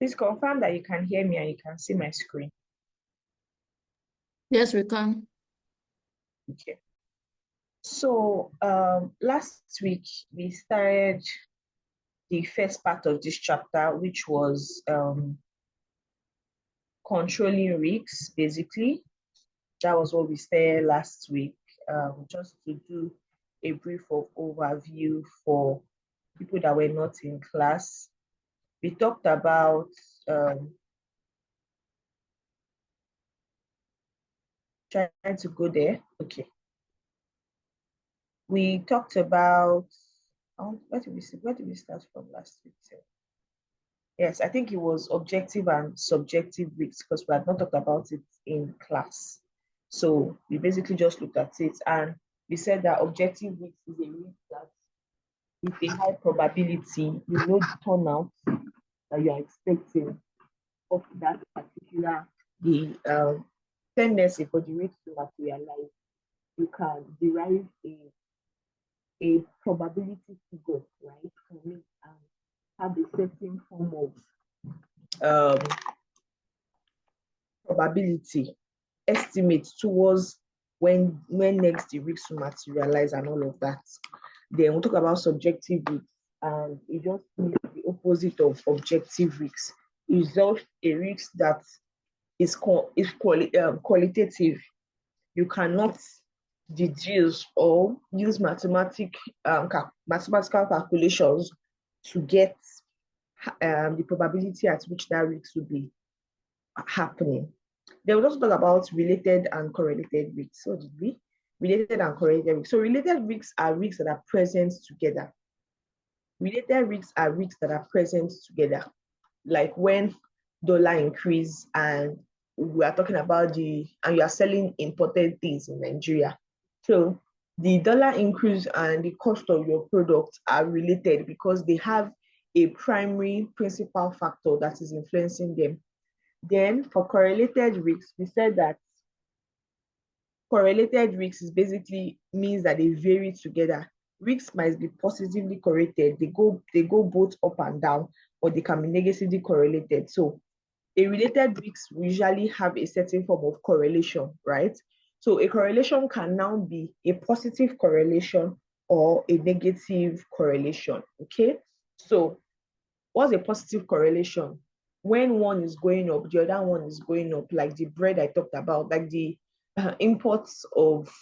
Please confirm that you can hear me and you can see my screen. Yes, we can. Okay. So last week we started the first part of this chapter, which was controlling risks, basically. That was what we started last week, just to do a brief overview for people that were not in class. We talked about trying to go there. Okay. We talked about where did we start from last week? Yes, I think it was objective and subjective risks because we had not talked about it in class. So we basically just looked at it and we said that objective risk is a risk that with a high probability, you know the turnout that you are expecting of that particular tendency for the risk to materialize. You can derive a probability figure, right, from it and have a certain form of probability estimate towards when next the risks will materialize and all of that. Then we'll talk about subjective risks, and it just means the opposite of objective risks. It's just a risk that is qualitative. You cannot deduce or use mathematical calculations to get the probability at which that risk will be happening. They will also talk about related and correlated risks. So did we? Related and correlated risks. So related risks are risks that are present together. Related risks are risks that are present together. Like when dollar increase and we are talking about and you are selling imported things in Nigeria. So the dollar increase and the cost of your product are related because they have a primary principal factor that is influencing them. Then for correlated risks, we said that correlated risks is basically means that they vary together. Risks might be positively correlated. They go both up and down, or they can be negatively correlated. So a related risk usually have a certain form of correlation, right? So a correlation can now be a positive correlation or a negative correlation, okay? So what's a positive correlation? When one is going up, the other one is going up, like the bread I talked about, like the imports of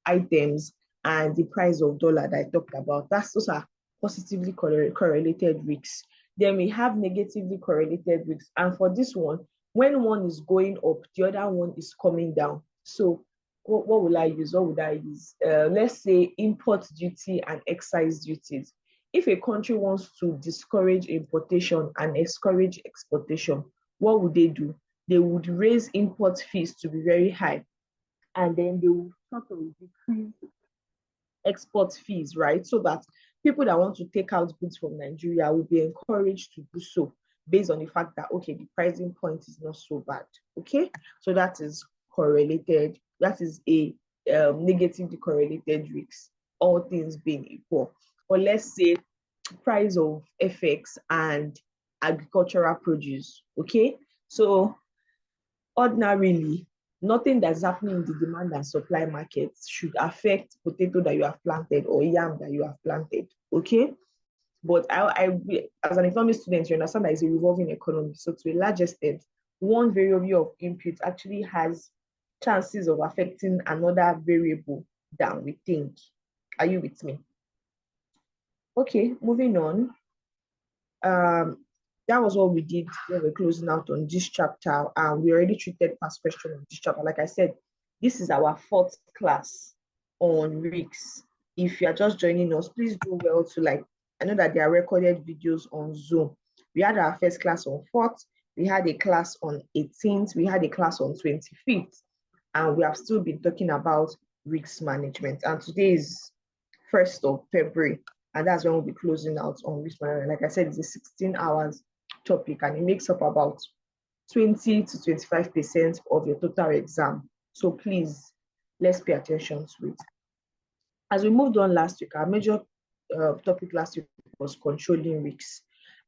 items and the price of dollar that I talked about. Those are positively correlated risks. Then we have negatively correlated risks. And for this one, when one is going up, the other one is coming down. So what will I use? What would I use? Let's say import duty and excise duties. If a country wants to discourage importation and encourage exportation, what would they do? They would raise import fees to be very high, and then they will sort of decrease export fees, right? So that people that want to take out goods from Nigeria will be encouraged to do so based on the fact that, okay, the pricing point is not so bad, okay? So that is correlated. That is a negatively correlated risk, all things being equal. Or let's say price of FX and agricultural produce, okay? So ordinarily, nothing that's happening in the demand and supply markets should affect potato that you have planted or yam that you have planted, okay? But I as an economics student, you understand that it's a revolving economy. So to a large extent, one variable of input actually has chances of affecting another variable than we think. Are you with me? Okay, moving on. That was what we did when we're closing out on this chapter, and we already treated past question on this chapter. Like I said, this is our 4th class on risks. If you are just joining us, please do well to I know that there are recorded videos on Zoom. We had our first class on 4th, we had a class on 18th, we had a class on 25th, and we have still been talking about risk management. And today is 1st of February. And that's when we'll be closing out on risk management. Like I said, it's a 16 hours topic and it makes up about 20 to 25% of your total exam. So please, let's pay attention to it. As we moved on last week, our major topic last week was controlling risks.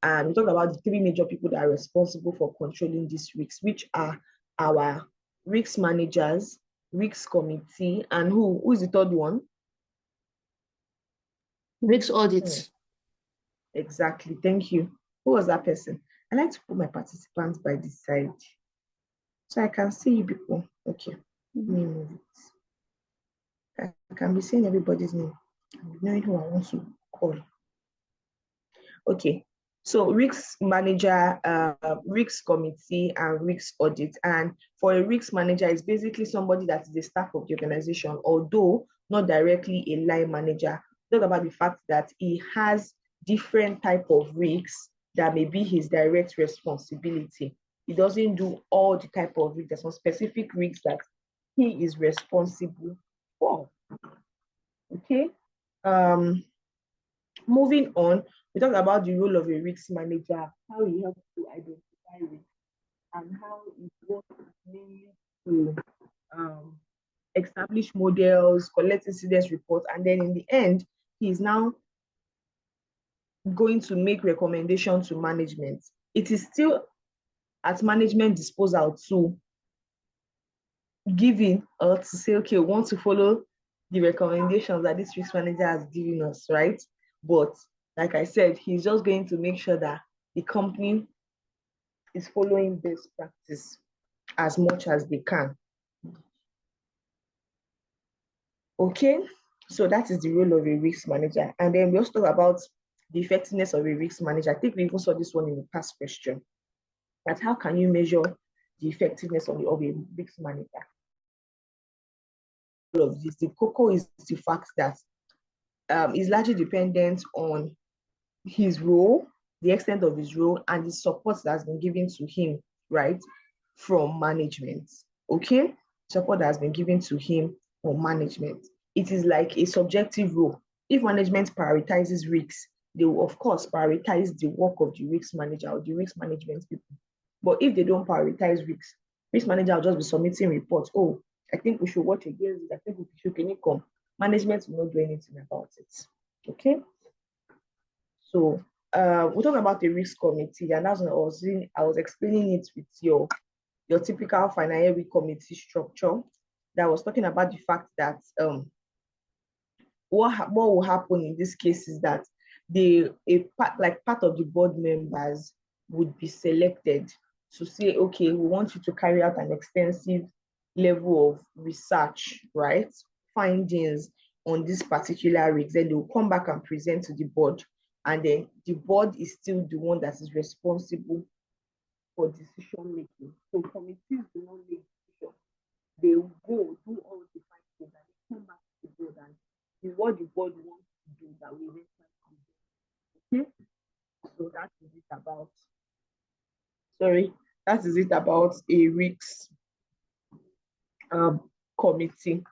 And we talked about the three major people that are responsible for controlling these risks, which are our risk managers, risk committee, and who is the third one? Risk audits. Exactly. Thank you. Who was that person? I like to put my participants by this side so I can see you people. Okay. Let me move it. I can be seeing everybody's name, knowing who I want to call. Okay. So risk manager, risk committee, and risk audit. And for a risk manager, it's basically somebody that is the staff of the organization, although not directly a line manager. Talk about the fact that he has different type of risks that may be his direct responsibility. He doesn't do all the type of risks. There's some specific risks that he is responsible for. Okay. Moving on, we talked about the role of a risk manager, how he helps to identify risk, and how it works mainly to establish models, collect incident reports, and then in the end, he's now going to make recommendations to management. It is still at management disposal to give in or to say, okay, we want to follow the recommendations that this risk manager has given us, right? But like I said, he's just going to make sure that the company is following best practice as much as they can. Okay, so that is the role of a risk manager. And then we also talk about the effectiveness of a risk manager. I think we even saw this one in the past question. But how can you measure the effectiveness of a risk manager? All of this, the cocoa is the fact that is largely dependent on his role, the extent of his role, and the support that has been given to him, right, from management. Okay, support that has been given to him from management. It is like a subjective role. If management prioritizes risks, they will of course prioritize the work of the risk manager or the risk management people. But if they don't prioritize risks, risk manager will just be submitting reports. Oh, I think we should watch against it. I think we should come. Management will not do anything about it. Okay. So we're talking about the risk committee, and that's when I was explaining it with your typical final year risk committee structure. That was talking about the fact that what will happen in this case is that part of the board members would be selected to say, okay, we want you to carry out an extensive level of research, right? Findings on this particular risk. Then they will come back and present to the board. And then the board is still the one that is responsible for decision making. So committees do not make decisions. They will go do all the findings and they come back to the board and is what the board wants to do that we okay. So that is it about a risk committee.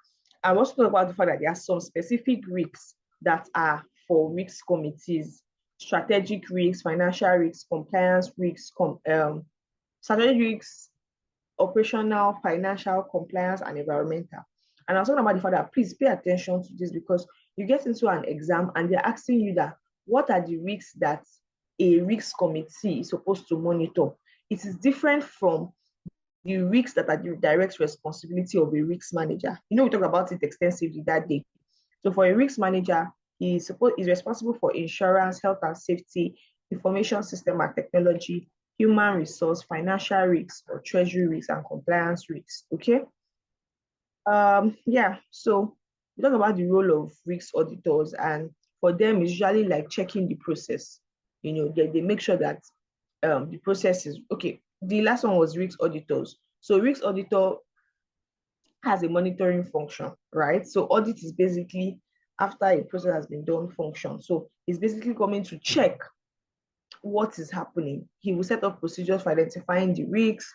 I also talk about the fact that there are some specific risks that are for risk committees: strategic risks, financial risks, compliance risks, strategic risks, operational, financial, compliance, and environmental. And I was talking about the fact that please pay attention to this, because you get into an exam and they're asking you that what are the risks that a risk committee is supposed to monitor. It is different from the risks that are the direct responsibility of a risk manager. We talked about it extensively that day. So for a risk manager, he's responsible for insurance, health and safety, information system and technology, human resource, financial risks, or treasury risks, and compliance risks. Okay. Yeah. So we talk about the role of risk auditors, and for them, it's usually like checking the process. They make sure that the process is okay. The last one was risk auditors. So risk auditor has a monitoring function, right? So audit is basically after a process has been done function. So it's basically coming to check what is happening. He will set up procedures for identifying the risks,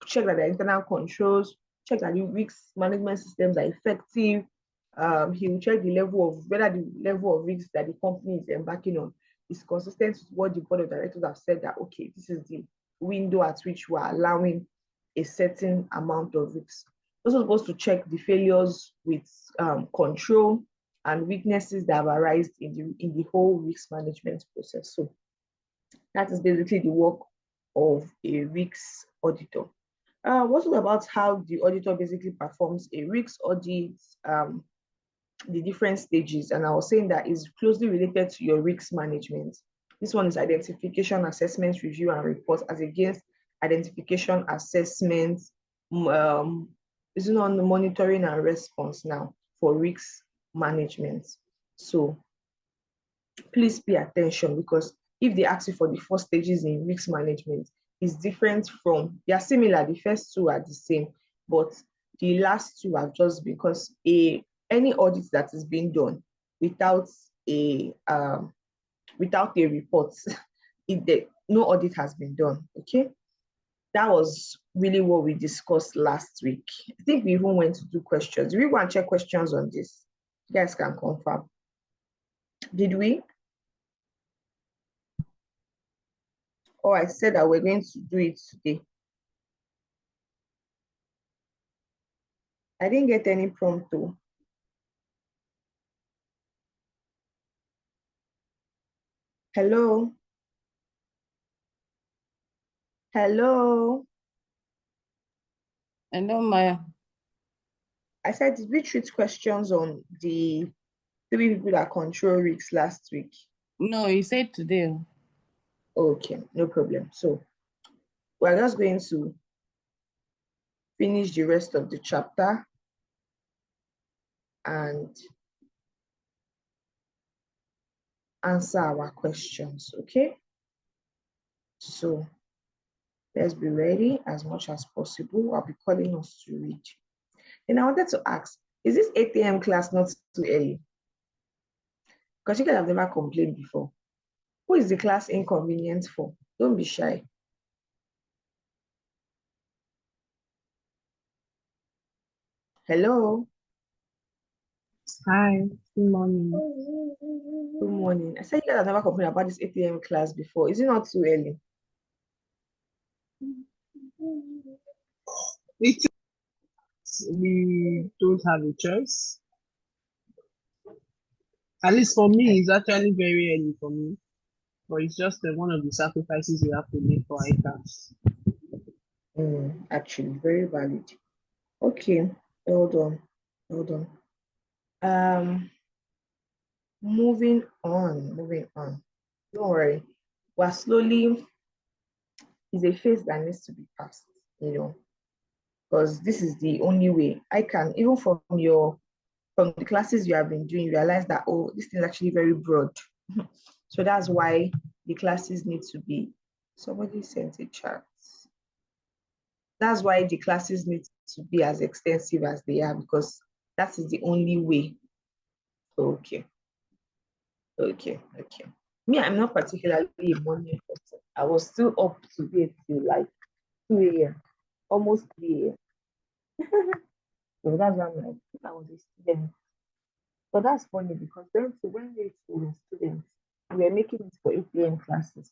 check that the internal controls, check that the risk management systems are effective. He will check whether the level of risks that the company is embarking on is consistent with what the board of directors have said that, okay, this is the window at which we are allowing a certain amount of risks. Also supposed to check the failures with control and weaknesses that have arisen in the whole risk management process. So That is basically the work of a risk auditor. What about how the auditor basically performs a risk audit, the different stages? And I was saying that is closely related to your risk management. This one is identification, assessment, review, and report as against identification, assessment, is on the monitoring and response now for risk management. So please pay attention, because if they ask you for the four stages in risk management, is different from, they are similar, the first two are the same, but the last two are just because any audit that is being done without a report, no audit has been done. Okay, that was really what we discussed last week. I think we even went to do questions. Did we go and check questions on this? You guys can confirm. Did we? Oh, I said that we're going to do it today. I didn't get any prompt though. Hello? Hello? Hello, Maya. I said, did we treat questions on the three people that control risks last week? No, you said today. Okay, no problem. So we're just going to finish the rest of the chapter and answer our questions, okay? So let's be ready as much as possible. I'll be calling us to read. And I wanted to ask, is this 8 a.m. class not too early? Because you guys have never complained before. Who is the class inconvenient for? Don't be shy. Hello? Hi, good morning. Good morning. I said you guys have never complained about this 8 a.m. class before. Is it not too early? We don't have a choice. At least for me, it's actually very early for me. But it's just one of the sacrifices you have to make for ICANs. Actually, very valid. Okay, hold on. Hold on. Moving on. Don't worry. We're slowly, it's a phase that needs to be passed, because this is the only way. I can, even from the classes you have been doing, realize that, oh, this is actually very broad. So that's why the classes need to be, somebody sent a chat. That's why the classes need to be as extensive as they are, because that is the only way. Okay. Me, I'm not particularly a morning person. I was still up today till like 2 a.m., almost 3 a.m. So that's why I'm like, if I was a student. But that's funny, because when we were students, we were making it for 8 a.m. classes.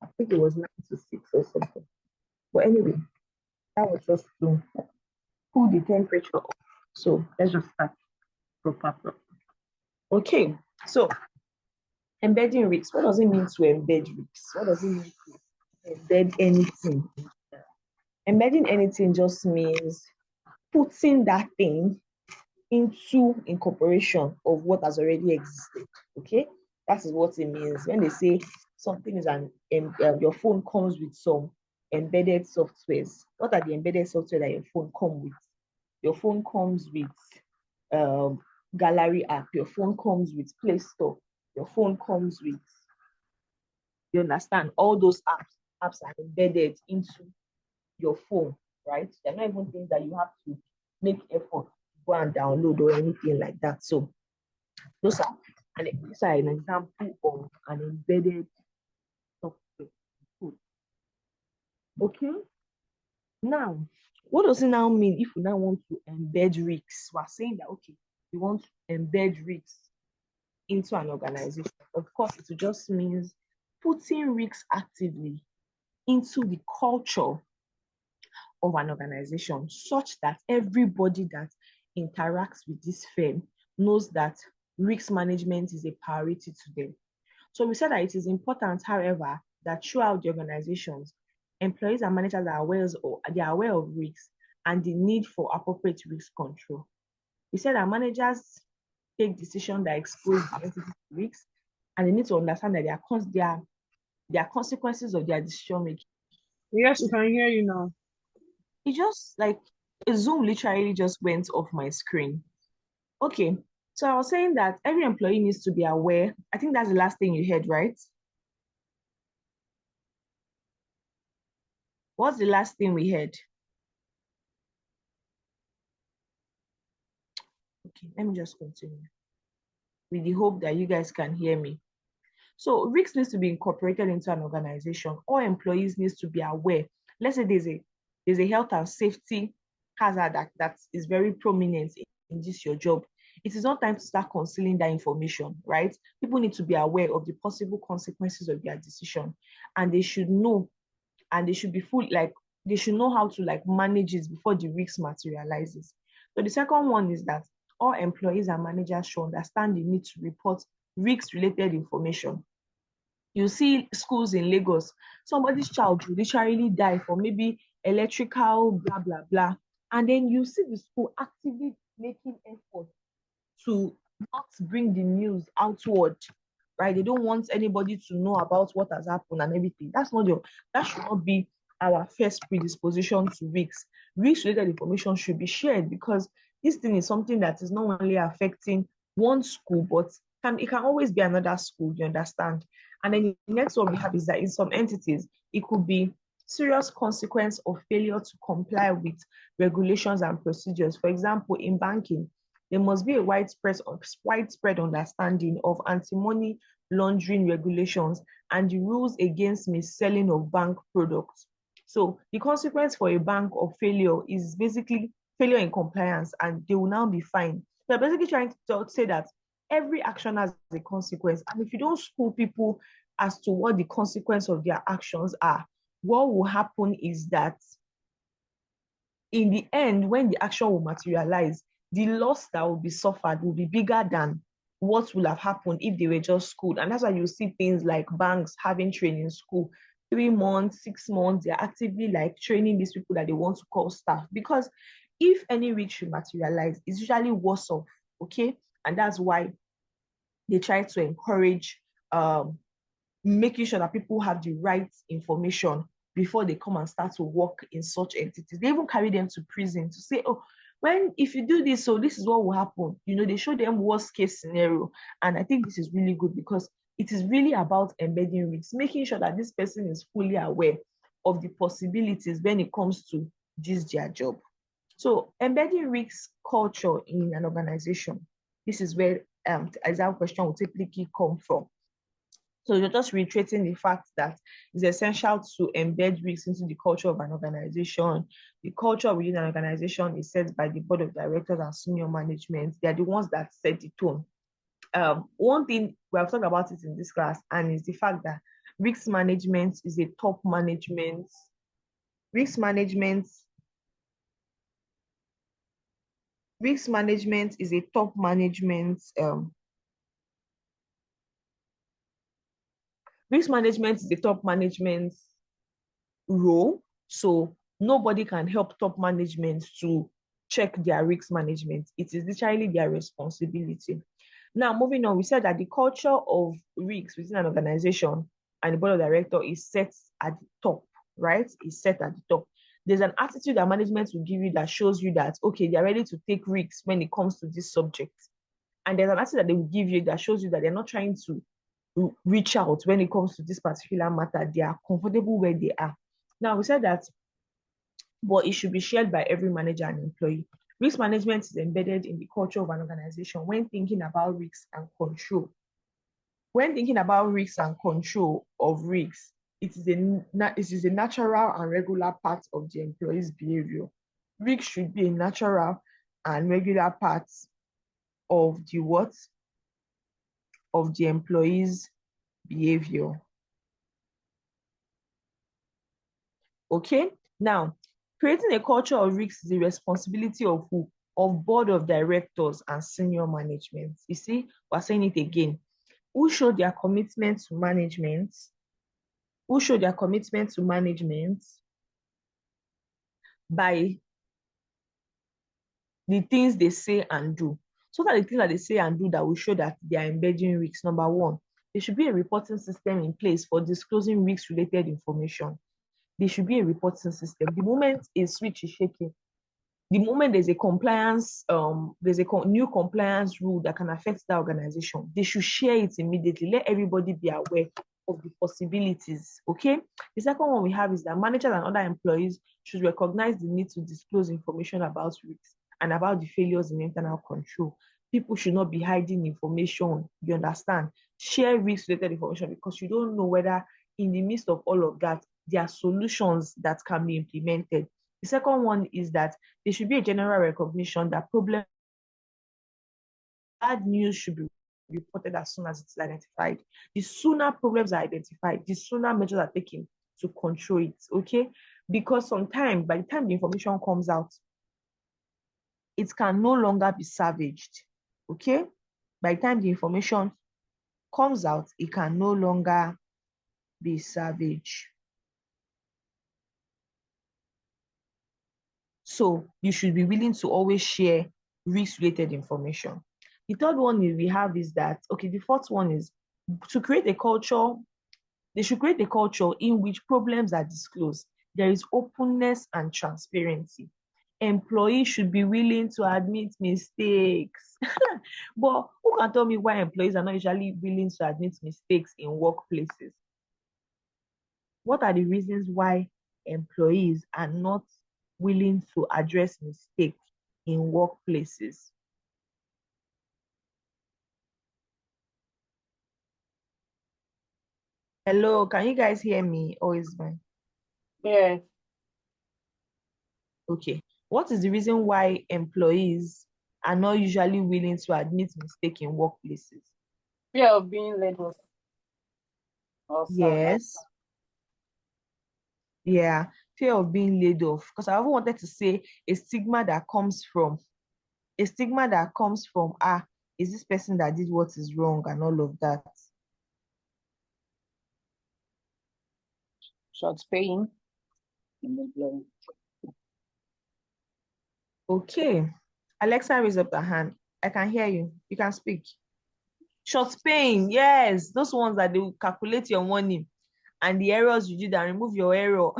I think it was 9 to 6 or something. But anyway, that was just to cool the temperature off. So let's just start proper. Okay, so embedding risks. What does it mean to embed risks? What does it mean to embed anything? Embedding anything just means putting that thing into incorporation of what has already existed. Okay, that is what it means when they say something is your phone comes with some embedded softwares. What are the embedded software that your phone comes with? Your phone comes with gallery app. Your phone comes with Play Store. Your phone comes with, you understand, all those apps are embedded into your phone, right? They're not even things that you have to make effort to go and download or anything like that. So those are an example of an embedded software. Okay. Now, what does it now mean if we now want to embed risks? We're saying that, okay, we want to embed risks into an organization. Of course, it just means putting risks actively into the culture of an organization, such that everybody that interacts with this firm knows that risk management is a priority to them. So we said that it is important, however, that throughout the organizations, employees and managers are aware of risks and the need for appropriate risk control. We said that managers take decisions that expose the entity to risks, and they need to understand that there are consequences of their decision making. Yes, we can hear you now. It just like a Zoom literally just went off my screen. Okay, so I was saying that every employee needs to be aware. I think that's the last thing you heard, right? What's the last thing we heard? Okay, let me just continue with the hope that you guys can hear me. So risk needs to be incorporated into an organization. All employees needs to be aware. Let's say there's a health and safety hazard that is very prominent in this your job. It is not time to start concealing that information, right? People need to be aware of the possible consequences of their decision, and they should know, and they should be they should know how to manage it before the risk materializes. So the second one is that all employees and managers should understand the need to report risk-related information. You see schools in Lagos, somebody's child will literally die for maybe electrical blah blah blah, and then you see the school actively making effort to not bring the news outward, right? They don't want anybody to know about what has happened and everything. That should not be our first predisposition to risks. Risk-related information should be shared, because this thing is something that is not only affecting one school, but it can always be another school, you understand? And then the next one we have is that in some entities, it could be serious consequence of failure to comply with regulations and procedures. For example, in banking, there must be a widespread understanding of anti-money laundering regulations and the rules against mis-selling of bank products. So the consequence for a bank of failure is basically failure in compliance, and they will now be fined. They're basically trying to say that every action has a consequence, and if you don't school people as to what the consequence of their actions are, what will happen is that in the end, when the action will materialize, the loss that will be suffered will be bigger than what will have happened if they were just schooled. And that's why you see things like banks having training school, 3 months, 6 months, they're actively training these people that they want to call staff. Because if any risk should materialize, it's usually worse off, okay? And that's why they try to encourage making sure that people have the right information before they come and start to work in such entities. They even carry them to prison to say, oh, if you do this, so this is what will happen. They show them worst case scenario. And I think this is really good, because it is really about embedding risks, making sure that this person is fully aware of the possibilities when it comes to their job. So embedding risk culture in an organization, this is where exam question will typically come from. So you're just reiterating the fact that it's essential to embed risks into the culture of an organization. The culture within an organization is set by the board of directors and senior management. They are the ones that set the tone. One thing we have talked about it in this class, and is the fact that risk management is a top management. Risk management is a top management. Risk management is the top management role. So nobody can help top management to check their risk management. It is literally their responsibility. Now, moving on, we said that the culture of risks within an organization and the board of director is set at the top, right? Is set at the top. There's an attitude that management will give you that shows you that, okay, they're ready to take risks when it comes to this subject. And there's an attitude that they will give you that shows you that they're not trying to reach out when it comes to this particular matter. They are comfortable where they are. Now, we said that, but it should be shared by every manager and employee. Risk management is embedded in the culture of an organization when thinking about risks and control. When thinking about risks and control of risks, it is a natural and regular part of the employee's behavior. Risk should be a natural and regular part of the what? Of the employee's behavior. Okay, now creating a culture of risk is the responsibility of who? Of board of directors and senior management. You see, we're saying it again. who show their commitment to management, by the things they say and do. So that the things that they say and do that will show that they are embedding risks. Number one, there should be a reporting system in place for disclosing risk-related information. There should be a reporting system. The moment a switch is shaking, the moment there's a compliance, new compliance rule that can affect that organization, they should share it immediately. Let everybody be aware of the possibilities. Okay. The second one we have is that managers and other employees should recognize the need to disclose information about risks and about the failures in internal control. People should not be hiding information. You understand? Share risk-related information, because you don't know whether in the midst of all of that, there are solutions that can be implemented. The second one is that there should be a general recognition that bad news should be reported as soon as it's identified. The sooner problems are identified, the sooner measures are taken to control it, okay? Because sometimes, by the time the information comes out, it can no longer be salvaged, okay? By the time the information comes out, it can no longer be salvaged. So you should be willing to always share risk-related information. The third one we have is that, okay, the fourth one is to create a culture. They should create a culture in which problems are disclosed. There is openness and transparency. Employees should be willing to admit mistakes. But who can tell me why employees are not usually willing to admit mistakes in workplaces? What are the reasons why employees are not willing to address mistakes in workplaces? Hello, can you guys hear me? Or is mine? Yeah. Okay. What is the reason why employees are not usually willing to admit mistake in workplaces? Fear of being laid off or something. Yes. Yeah. Fear of being laid off. Because I even wanted to say a stigma that comes from, is this person that did what is wrong and all of that. Short paying. Okay. Alexa, raise up the hand. I can hear you. You can speak. Short paying, yes. Those ones that they will calculate your money and the errors you did and remove your error.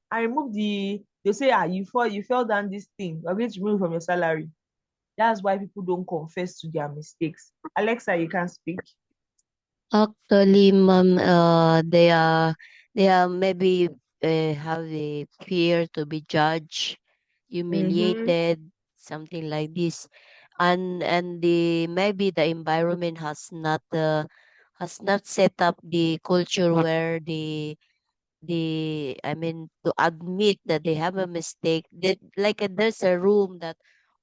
I remove they'll say, you fell down this thing. We're going to remove from your salary. That's why people don't confess to their mistakes. Alexa, you can speak. Actually, ma'am, they are maybe have the fear to be judged, Mm-hmm. humiliated, something like this, and the maybe the environment has not set up the culture where the I mean to admit that they have a mistake. That like there's a room that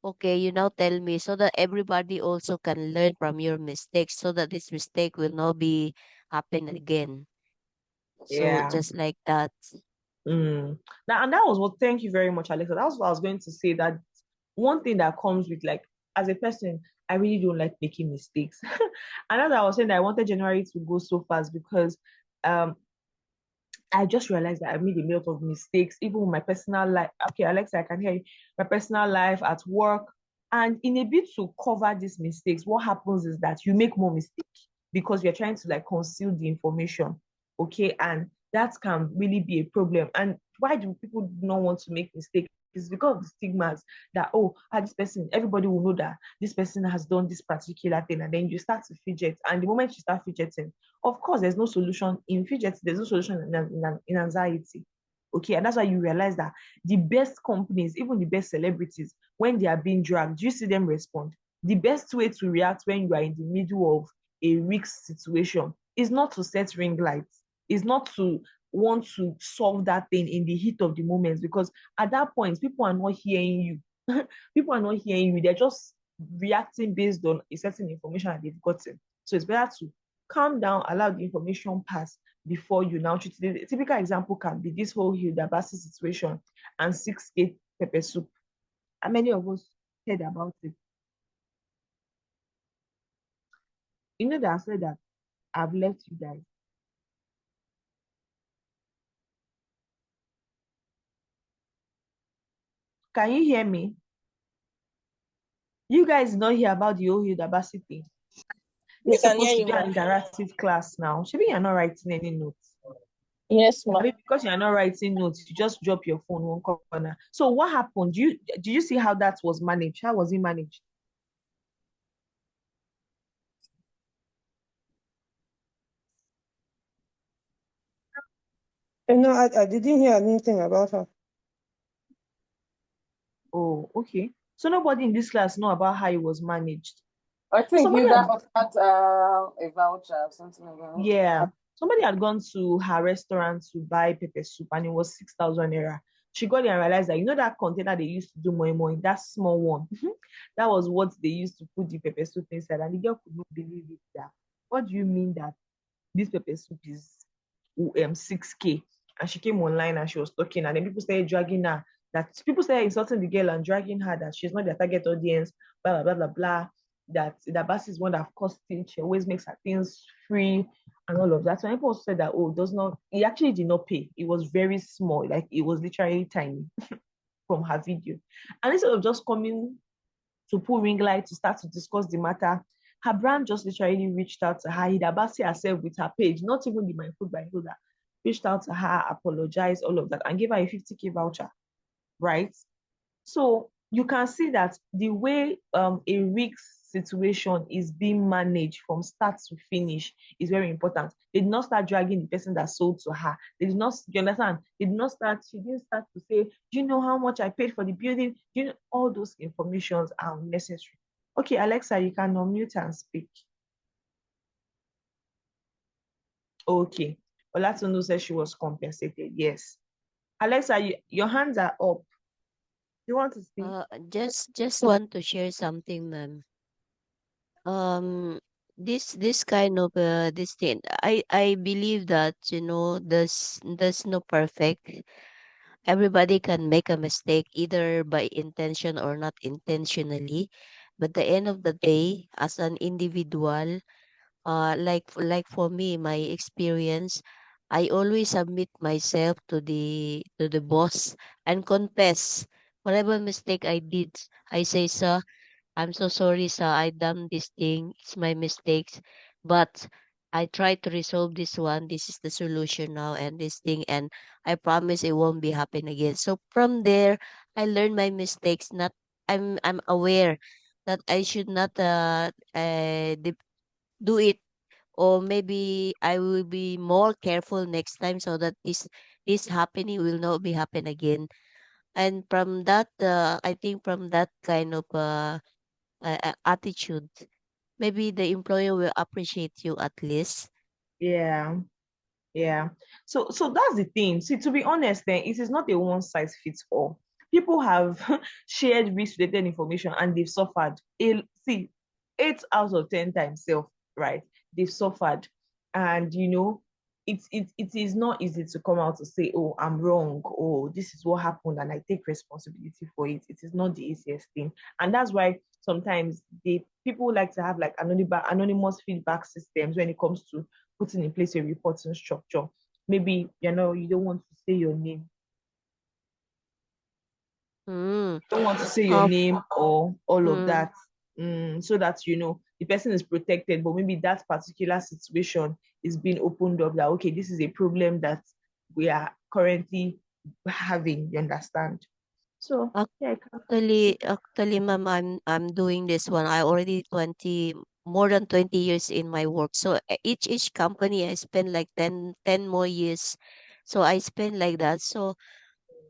okay, you now tell me so that everybody also can learn from your mistakes so that this mistake will not be happen again. So Yeah. just like that. And that was what, thank you very much, Alexa. That was what I was going to say, that one thing that comes with, like, as a person, I really don't like making mistakes. And as I was saying, that I wanted January to go so fast because um I just realized that I made a lot of mistakes, even with my personal life. Okay, Alexa, I can hear you. My personal life, at work. And in a bit to cover these mistakes, what happens is that you make more mistakes because you're trying to like conceal the information. Okay. And that can really be a problem. And why do people not want to make mistakes? It's because of the stigmas that, this person, everybody will know that this person has done this particular thing. And then you start to fidget. And the moment you start fidgeting, of course, there's no solution in fidget, there's no solution in anxiety. Okay, and that's why you realize that the best companies, even the best celebrities, when they are being dragged, you see them respond. The best way to react when you are in the middle of a risk situation is not to set ring lights, is not to want to solve that thing in the heat of the moment, because at that point, people are not hearing you. People are not hearing you, they're just reacting based on a certain information that they've gotten. So it's better to calm down, allow the information pass before you now treat it. A typical example can be this whole Hilda Basi situation and 6K pepper soup. How many of us heard about it? You know that I said that I've left you guys. Can you hear me? You guys not hear about the whole Udabasi thing. We This is can hear supposed to you, be ma'am. an interactive class now. Maybe you're not writing any notes. Yes, I ma'am. mean, because you're not writing notes, you just drop your phone one corner. So what happened? Do you see how that was managed? How was it managed? No, I didn't hear anything about her. Oh, okay. So nobody in this class know about how it was managed. I So think somebody Hilda had, offered a voucher or something like that. yeah, somebody had gone to her restaurant to buy pepper soup and it was 6,000 naira. She got there and realized that, you know, that container they used to do more in that small one. That was what they used to put the pepper soup inside. And the girl could not believe it. That, what do you mean that this pepper soup is 6K? And she came online and she was talking, and then people started dragging her. That people started insulting the girl and dragging her that she's not their target audience, blah blah blah blah blah. That Bass is one that costs it. She always makes her things free and all of that. So people said that, oh, does not, he actually did not pay. It was very small, like it was literally tiny from her video. And instead of just coming to pull ring light to start to discuss the matter, her brand just literally reached out to her. Hidabasi herself with her page, not even the My Food by Hilda, reached out to her, apologized, all of that, and gave her a 50K voucher, right? So you can see that the way a risk situation is being managed from start to finish is very important. They did not start dragging the person that sold to her. They did not, you understand? They did not start, she didn't start to say, do you know how much I paid for the building? Do you know all those informations are necessary? Okay, Alexa, you can unmute and speak. Okay. Olatunde said she was compensated. Yes. Alexa, your hands are up. You want to speak? Just want to share something, ma'am. Um, this kind of this thing, I believe that, there's no perfect. Everybody can make a mistake either by intention or not intentionally. But the end of the day, as an individual, like for me, my experience, I always submit myself to the boss and confess whatever mistake I did. I say, sir, I'm so sorry, sir. I done this thing. It's my mistakes, but I try to resolve this one. This is the solution now, and this thing, and I promise it won't be happen again. So from there, I learned my mistakes. Not I'm aware that I should not do it, or maybe I will be more careful next time so that this happening will not be happen again. And from that, I think from that kind of attitude, maybe the employer will appreciate you at least. Yeah. Yeah. So that's the thing. See, to be honest, then it is not a one size fits all. People have shared risk related information and they've suffered. See, 8 out of 10 times self, right? They've suffered. And it is not easy to come out to say, oh, I'm wrong, oh, this is what happened, and I take responsibility for it. It is not the easiest thing. And that's why sometimes people like to have like anonymous feedback systems when it comes to putting in place a reporting structure. Maybe you don't want to say your name. Mm. You don't want to say your Um, name or all of mm. that. So that the person is protected, but maybe that particular situation is being opened up that, okay, this is a problem that we are currently having, you understand? So yeah, Actually, ma'am, I'm doing this one. I already more than 20 years in my work. So each company I spend like ten more years. So I spend like that. So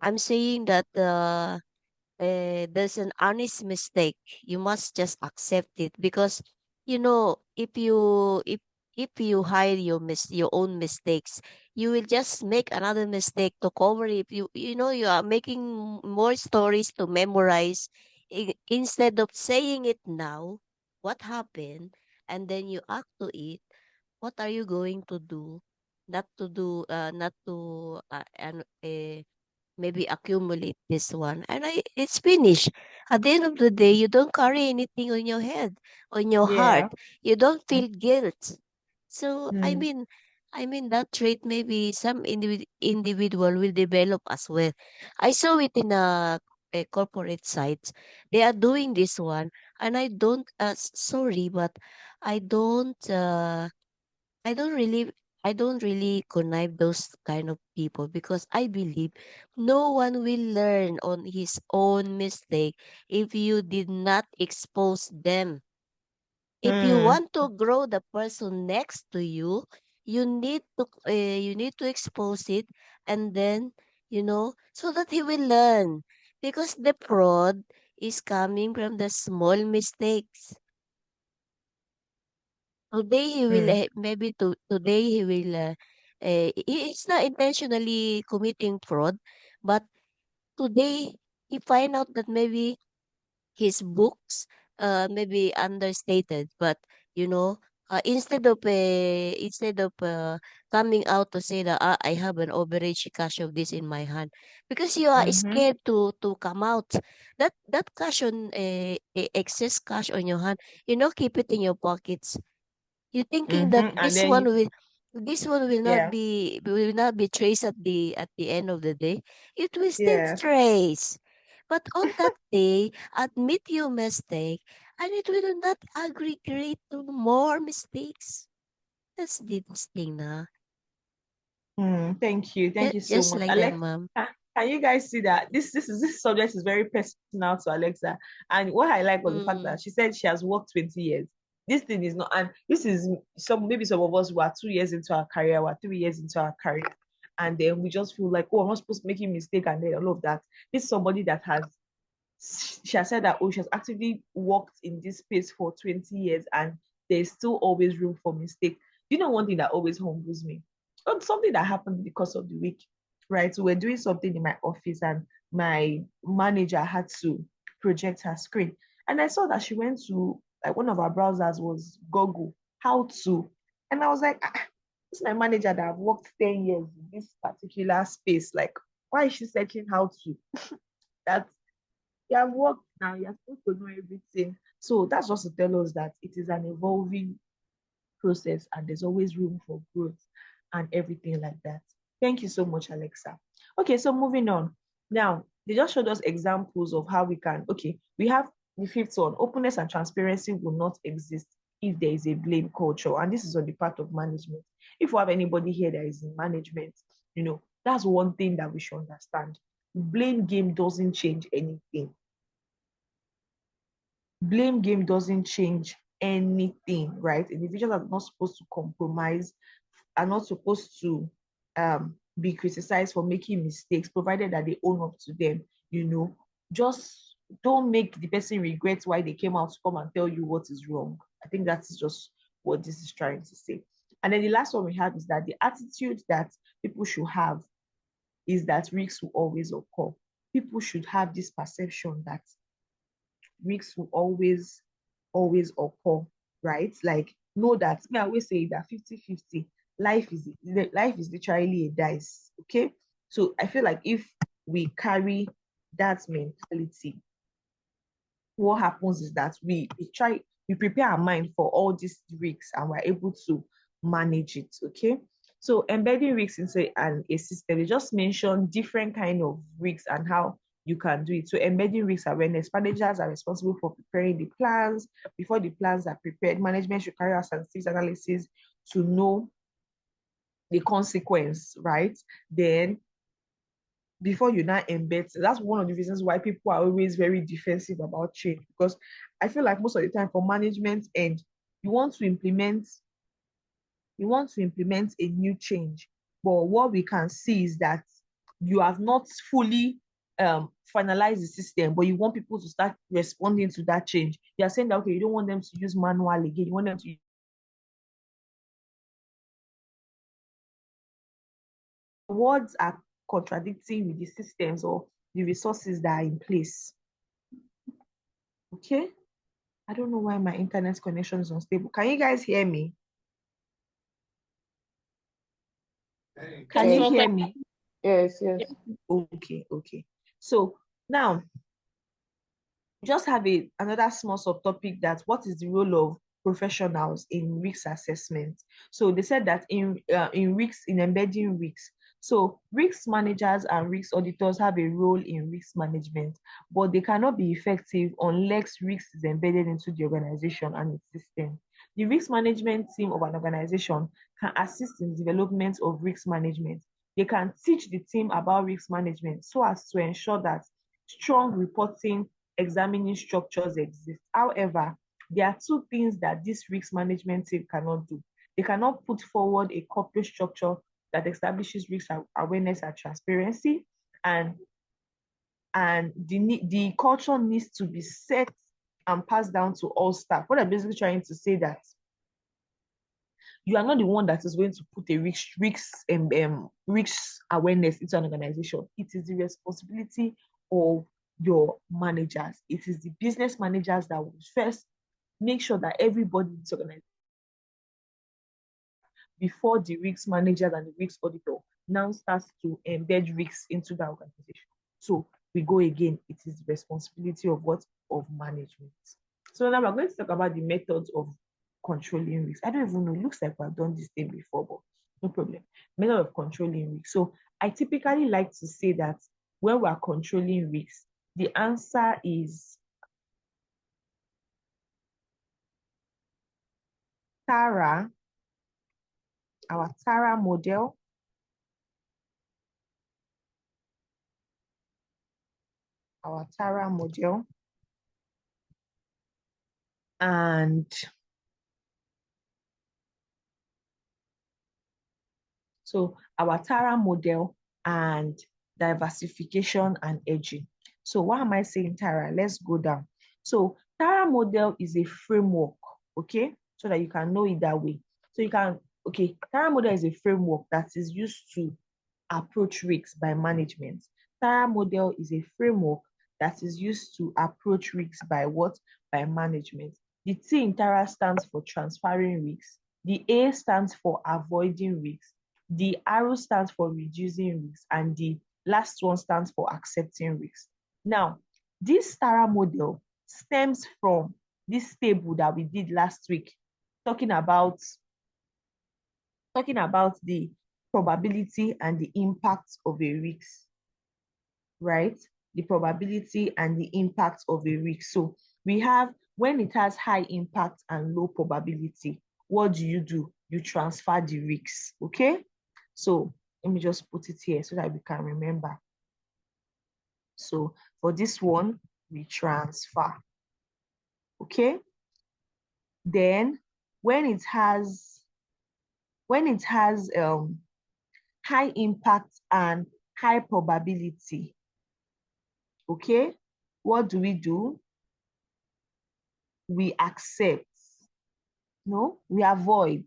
I'm saying that there's an honest mistake, you must just accept it, because if you hide your own mistakes, you will just make another mistake to cover it. You are making more stories to memorize, instead of saying it now, what happened, and then you act to it. What are you going to do? Not to and maybe accumulate this one, and it's finished. At the end of the day, you don't carry anything on your head, on your heart. Yeah. You don't feel guilt. So Mm. I mean that trait maybe some individual will develop as well. I saw it in a corporate sites. They are doing this one, and I don't. Sorry, but I don't. I don't really I don't really connive those kind of people because I believe no one will learn on his own mistake if you did not expose them. If you Mm. want to grow the person next to you, you need to expose it, and then so that he will learn, because the fraud is coming from the small mistakes. Today he will Mm. maybe today he will he is not intentionally committing fraud, but today he find out that maybe his books maybe understated, but you know instead of coming out to say that I have an overage cash of this in my hand, because you are Mm-hmm. scared to come out that cash on excess cash on your hand, keep it in your pockets. You thinking that Mm-hmm. And then this one yeah. will not be traced at the end of the day. It will still Yeah. trace. But on that day, admit your mistake, and it will not aggregate to more mistakes. That's this thing na. Thank you. Thank you so Just much. like that, Alexa, ma'am. can you guys see that this subject is very personal to Alexa? And what I like was the fact Mm, that she said she has worked 20 years. This thing is not, and this is some of us who are 2 years into our career, we're 3 years into our career, and then we just feel like, oh, I'm not supposed to make a mistake, and then all of that. This is somebody that has she has said that, oh, she has actively worked in this space for 20 years and there's still always room for mistake. You know, one thing that always humbles me, something that happened in the course of the week, right? So we're doing something in my office and my manager had to project her screen. And I saw that she went to, like, one of our browsers was Google, how to. And I was like, this is my manager that I've worked 10 years in this particular space. Like, why is she searching how to? That's you have worked now, you're supposed to know everything. So that's just to tell us that it is an evolving process and there's always room for growth and everything like that. Thank you so much, Alexa. Okay, so moving on. Now, they just showed us examples of how we can, okay, we have the fifth one, openness and transparency will not exist if there is a blame culture. And this is on the part of management. If we have anybody here that is in management, that's one thing that we should understand. Blame game doesn't change anything. Blame game doesn't change anything, right? Individuals are not supposed to compromise, are not supposed to be criticized for making mistakes, provided that they own up to them. Just don't make the person regret why they came out to come and tell you what is wrong. I think that's just what this is trying to say. And then the last one we have is that the attitude that people should have is that risks will always occur. People should have this perception that risks will always occur, right? Like, know that, me, I always say that 50-50, life is literally a dice. Okay. So I feel like if we carry that mentality, what happens is that we prepare our mind for all these risks and we're able to manage it. Okay. So embedding risks into a system, they just mention different kind of risks and how you can do it. So embedding risk awareness, managers are responsible for preparing the plans. Before the plans are prepared, management should carry out statistics analysis to know the consequence, right? Then before you now embed, that's one of the reasons why people are always very defensive about change, because I feel like most of the time for management and you want to implement a new change, but what we can see is that you have not fully finalized the system, but you want people to start responding to that change. You are saying that, okay, you don't want them to use manual again, you want them to use words are contradicting with the systems or the resources that are in place. Okay. I don't know why my internet connection is unstable. Can you guys hear me? Can Yes, you we hear can. me? Yes, yes. Okay. So now just have another small subtopic, that what is the role of professionals in risk assessment. So they said that in embedding risks, so risk managers and risk auditors have a role in risk management, but they cannot be effective unless risk is embedded into the organization and its system. The risk management team of an organization can assist in development of risk management. They can teach the team about risk management so as to ensure that strong reporting, examining structures exist. However, there are two things that this risk management team cannot do. They cannot put forward a corporate structure that establishes risk awareness and transparency, and the culture needs to be set and passed down to all staff. What I'm basically trying to say that you are not the one that is going to put a risk awareness into an organization. It is the responsibility of your managers. It is the business managers that will first make sure that everybody is organized before the risk managers and the risk auditor now starts to embed risks into the organization. So we go again, it is the responsibility of what? Of management. So now we're going to talk about the methods of controlling risk. I don't even know, it looks like we've done this thing before, but no problem. Method of controlling risk. So I typically like to say that when we're controlling risks, the answer is TARA, our TARA model, and so our TARA model and diversification and edging. So why am I saying TARA? Let's go down. So TARA model is a framework, okay? So that you can know it that way. So you can, okay, TARA model is a framework that is used to approach risks by management. TARA model is a framework that is used to approach risks by what? By management. The T in TARA stands for transferring risks. The A stands for avoiding risks. The arrow stands for reducing risks, and the last one stands for accepting risks. Now, this TARA model stems from this table that we did last week, talking about the probability and the impact of a risk, right? The probability and the impact of a risk. So we have, when it has high impact and low probability, what do? You transfer the risks, okay? So let me just put it here so that we can remember. So for this one, we transfer, okay? Then when it has high impact and high probability, okay, what do? We accept. No, we avoid.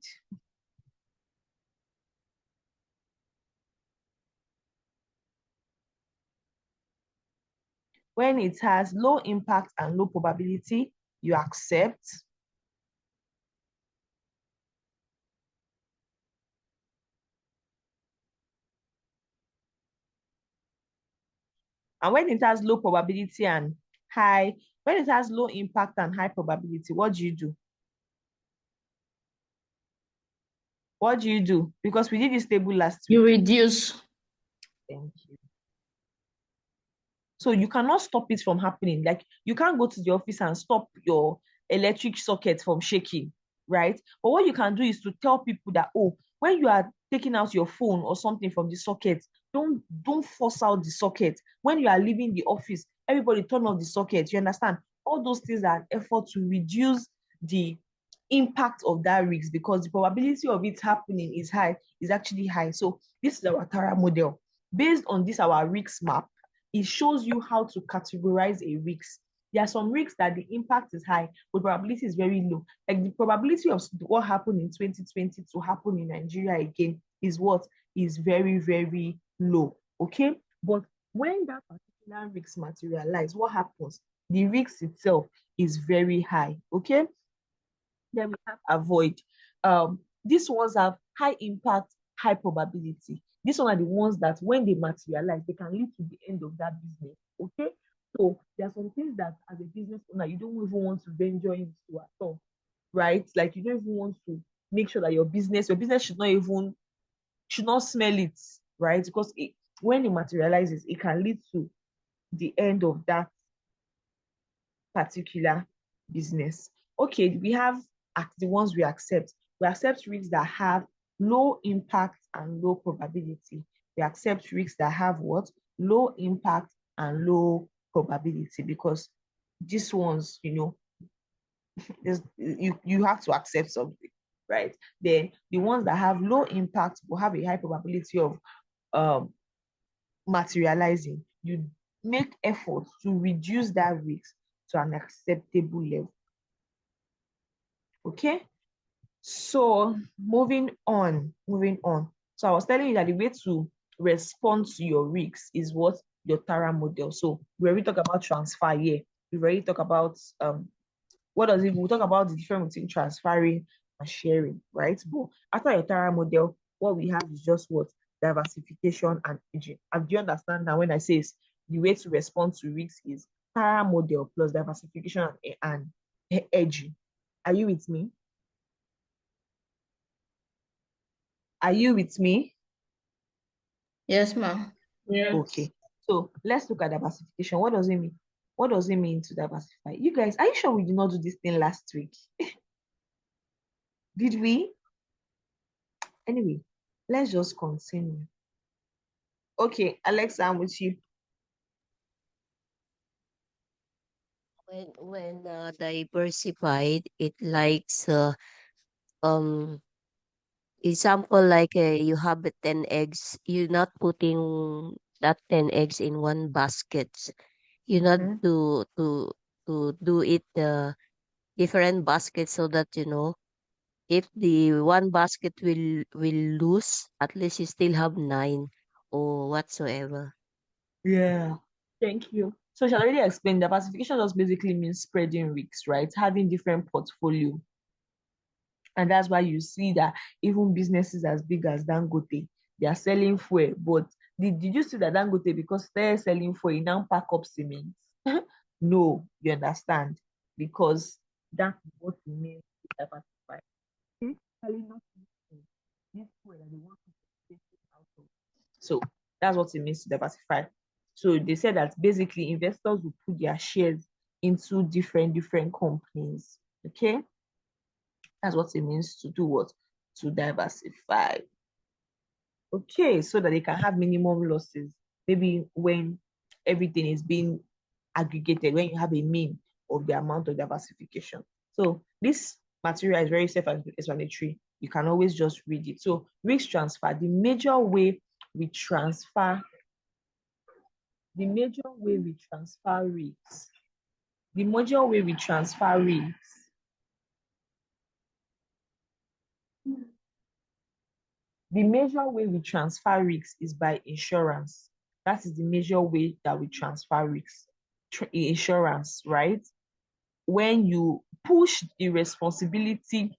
When it has low impact and low probability, you accept. And when it has low probability and when it has low impact and high probability, what do? What do? Because we did this table last week. You reduce. Thank you. So you cannot stop it from happening. Like, you can't go to the office and stop your electric socket from shaking, right? But what you can do is to tell people that, oh, when you are taking out your phone or something from the socket, don't force out the socket. When you are leaving the office, everybody turn off the socket. You understand? All those things are an effort to reduce the impact of that risk, because the probability of it happening is actually high. So this is our TARA model. Based on this, our risk map, it shows you how to categorize a risk. There are some risks that the impact is high, but probability is very low. Like the probability of what happened in 2020 to happen in Nigeria again is very, very low. Okay. But when that particular risk materializes, what happens? The risk itself is very high. Okay. Then we have avoid. These ones have high impact, high probability. These ones are the ones that when they materialize, they can lead to the end of that business. Okay. So there are some things that as a business owner, you don't even want to venture into at all, right? Like you don't even want to make sure that your business should not smell it, right? Because when it materializes, it can lead to the end of that particular business. Okay, we have the ones we accept. We accept risks that have low impact and low probability. We accept risks that have what? Low impact and low probability, because these ones, you have to accept something, right? Then the ones that have low impact will have a high probability of um, materializing. You make efforts to reduce that risk to an acceptable level. Okay, so moving on. So I was telling you that the way to respond to your risks is what? Your Tara model. So we already talk about transfer here. We already talk about what does it? We'll talk about the difference between transferring and sharing, right? But after your Tara model, what we have is just what? Diversification and hedging. And do you understand now when I say the way to respond to risks is Tara model plus diversification and hedging? Are you with me? Are you with me? Yes, ma'am. Yes. Okay. So let's look at diversification. What does it mean? What does it mean to diversify? You guys, are you sure we did not do this thing last week? Did we? Anyway, let's just continue. Okay, Alexa, I'm with you. When diversified, it likes example like you have 10 eggs, you're not putting that 10 eggs in one basket. You not Mhm. to do it different baskets so that if the one basket will lose, at least you still have nine or whatsoever. Yeah. Thank you. So shall I already explain, diversification just basically means spreading risks, right? Having different portfolio. And that's why you see that even businesses as big as Dangote, they are selling fuel. But did you see that Dangote, because they're selling fuel, now pack up cement? No, you understand? Because that's what it means to diversify. Selling not this fuel that they want to take it out of. So that's what it means to diversify. So they said that basically investors will put their shares into different companies. Okay, that's what it means to do what? To diversify. Okay, so that they can have minimum losses. Maybe when everything is being aggregated, when you have a mean of the amount of diversification. So this material is very self-explanatory. You can always just read it. So risk transfer, the major way we transfer risks, the major way we transfer risks The major way we transfer risks is by insurance. That is the major way that we transfer risks. Insurance, right? When you push the responsibility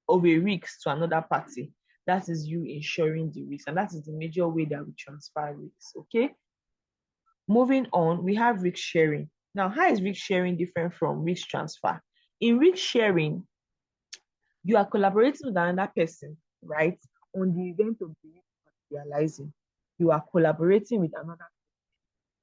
of a risk to another party, that is you insuring the risk. And that is the major way that we transfer risks. Okay. Moving on, we have risk sharing. Now, how is risk sharing different from risk transfer? In risk sharing, you are collaborating with another person, right? On the event of the risk materializing, you are collaborating with another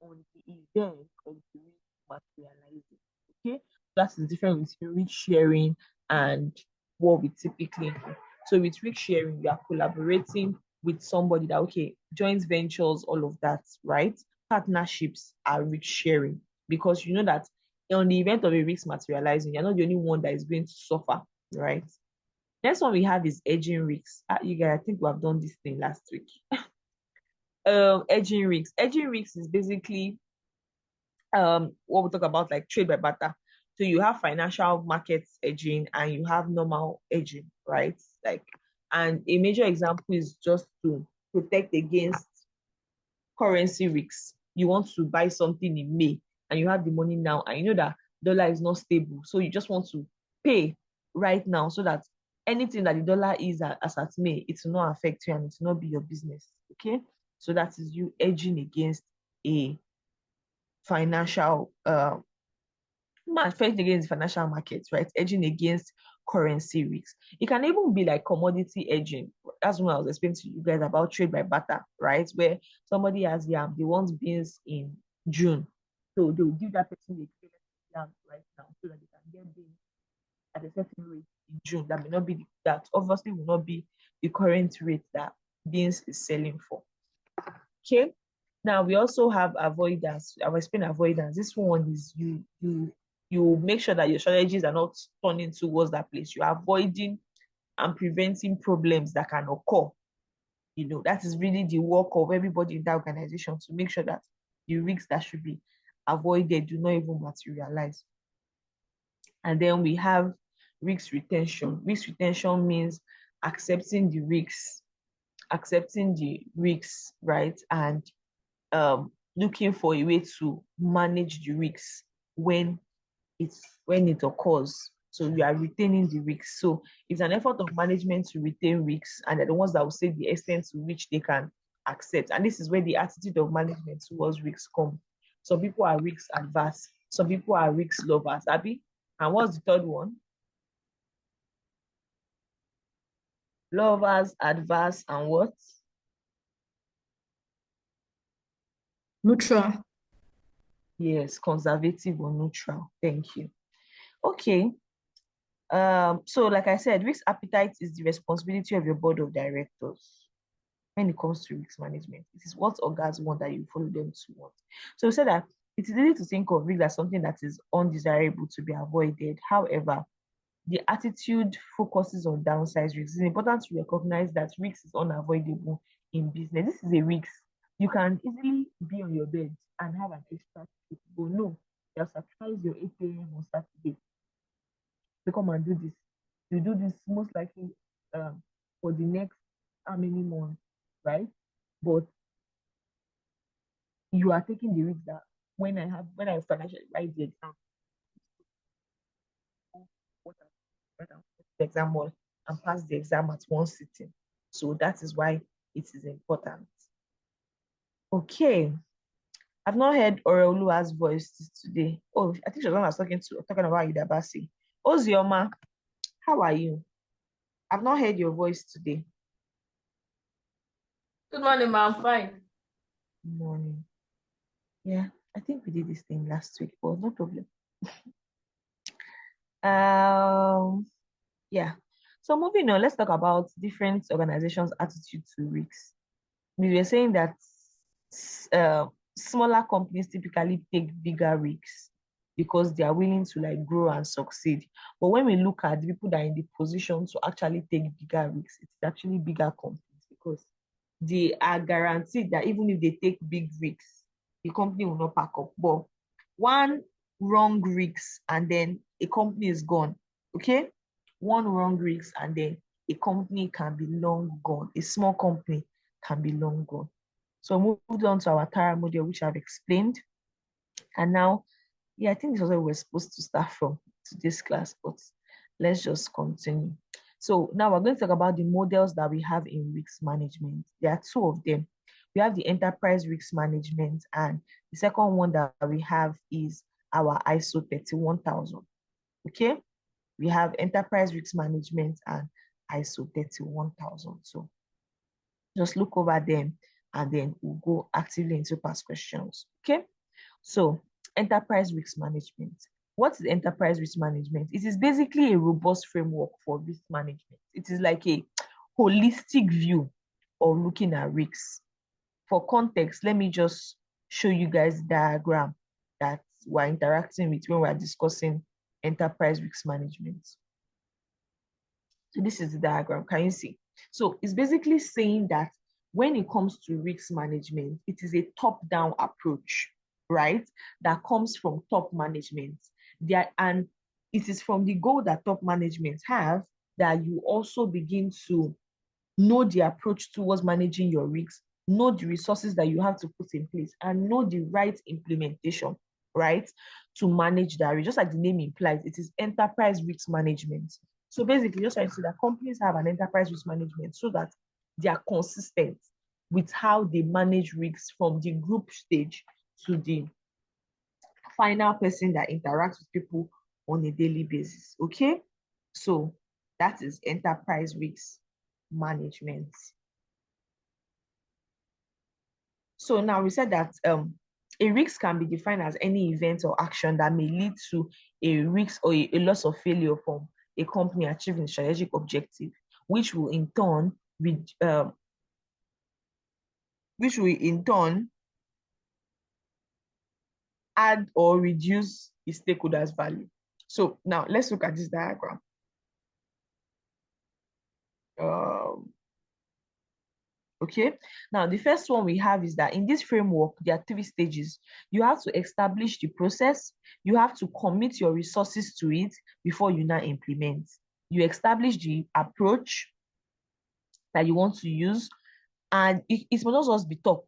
on the event of the risk materializing. Okay, that's the difference between risk sharing and what we typically do. So with risk sharing, you are collaborating with somebody that joint ventures, all of that, right? Partnerships are risk sharing because you know that on the event of a risk materializing, you're not the only one that is going to suffer, right? Next one we have is edging risks. You guys, I think we have done this thing last week. Edging risks. Edging risks is basically what we talk about like trade by barter. So you have financial markets edging and you have normal edging, right? And a major example is just to protect against currency risks. You want to buy something in May and you have the money now and you know that dollar is not stable. So you just want to pay right now so that anything that the dollar is as at May, it will not affect you and it will not be your business. Okay. So that is you edging against a financial fighting against financial markets, right? Edging against currency risks. It can even be like commodity edging. That's when I was explaining to you guys about trade by barter, right? Where somebody has yam, they want beans in June. So they will give that person the yam right now so that they can get beans at a certain rate in June. That may not be that obviously will not be the current rate that beans is selling for. Okay. Now we also have avoidance. I've explained avoidance. This one is you make sure that your strategies are not turning towards that place. You're avoiding and preventing problems that can occur. That is really the work of everybody in that organization to make sure that the risks that should be avoided do not even materialize. And then we have risk retention. Risk retention means accepting the risks, right? And looking for a way to manage the risks when it occurs. So you are retaining the risks. So it's an effort of management to retain risks, and they're the ones that will say the extent to which they can accept. And this is where the attitude of management towards risks come. Some people are risk adverse. Some people are risk lovers. Abby, and what's the third one? Lovers, adverse, and what? Neutral. Yes, conservative or neutral. Thank you. Okay. So like I said, risk appetite is the responsibility of your board of directors when it comes to risk management. It is what organs want that you follow them to want. So we said that it is easy to think of risk as something that is undesirable to be avoided. However, the attitude focuses on downside risks. It's important to recognize that risk is unavoidable in business. This is a risk. You can easily be on your bed and have an extra trip. But no, you'll sacrifice your 8 a.m. on Saturday to come and do this. You do this most likely for the next how many months, right? But you are taking the risk that when I financially write the exam, the exam hall and pass the exam at one sitting. So that is why it is important. Okay. I've not heard Oreoluwa's voice today. Oh, I think she was talking about Idabasi. Ozioma, how are you? I've not heard your voice today. Good morning, ma. I'm fine. Good morning. Yeah, I think we did this thing last week, but no problem. Yeah. So moving on, let's talk about different organizations' attitude to risks. We were saying that smaller companies typically take bigger risks because they are willing to grow and succeed. But when we look at the people that are in the position to actually take bigger risks, it's actually bigger companies because they are guaranteed that even if they take big risks, the company will not pack up. But one wrong risk and then a company is gone. Okay? One wrong risk and then a company can be long gone. A small company can be long gone. So moved on to our Tara model, which I've explained. And now, I think this was where we're supposed to start from today's class, but let's just continue. So now we're going to talk about the models that we have in risk management. There are two of them. We have the enterprise risk management, and the second one that we have is our ISO 31000. Okay? We have enterprise risk management and ISO 31000. So just look over them and then we'll go actively into past questions. Okay? So enterprise risk management. What is enterprise risk management? It is basically a robust framework for risk management. It is like a holistic view of looking at risks. For context, let me just show you guys the diagram that we're interacting with when we're discussing enterprise risk management. So this is the diagram. Can you see? So it's basically saying that when it comes to risk management, it is a top-down approach, right? That comes from top management. And it is from the goal that top management have that you also begin to know the approach towards managing your risks, know the resources that you have to put in place, and know the right implementation, right, to manage that risk. Just like the name implies, it is enterprise risk management. So basically, just trying to say that companies have an enterprise risk management so that they are consistent with how they manage risks from the group stage to the final person that interacts with people on a daily basis. Okay, so that is enterprise risk management. So now we said that a risk can be defined as any event or action that may lead to a risk or a loss of failure from a company achieving strategic objective, which will in turn add or reduce the stakeholders' value. So now let's look at this diagram. Okay, now the first one we have is that in this framework, there are 3 stages. You have to establish the process, you have to commit your resources to it before you now implement. You establish the approach that you want to use, and it must not just be talk.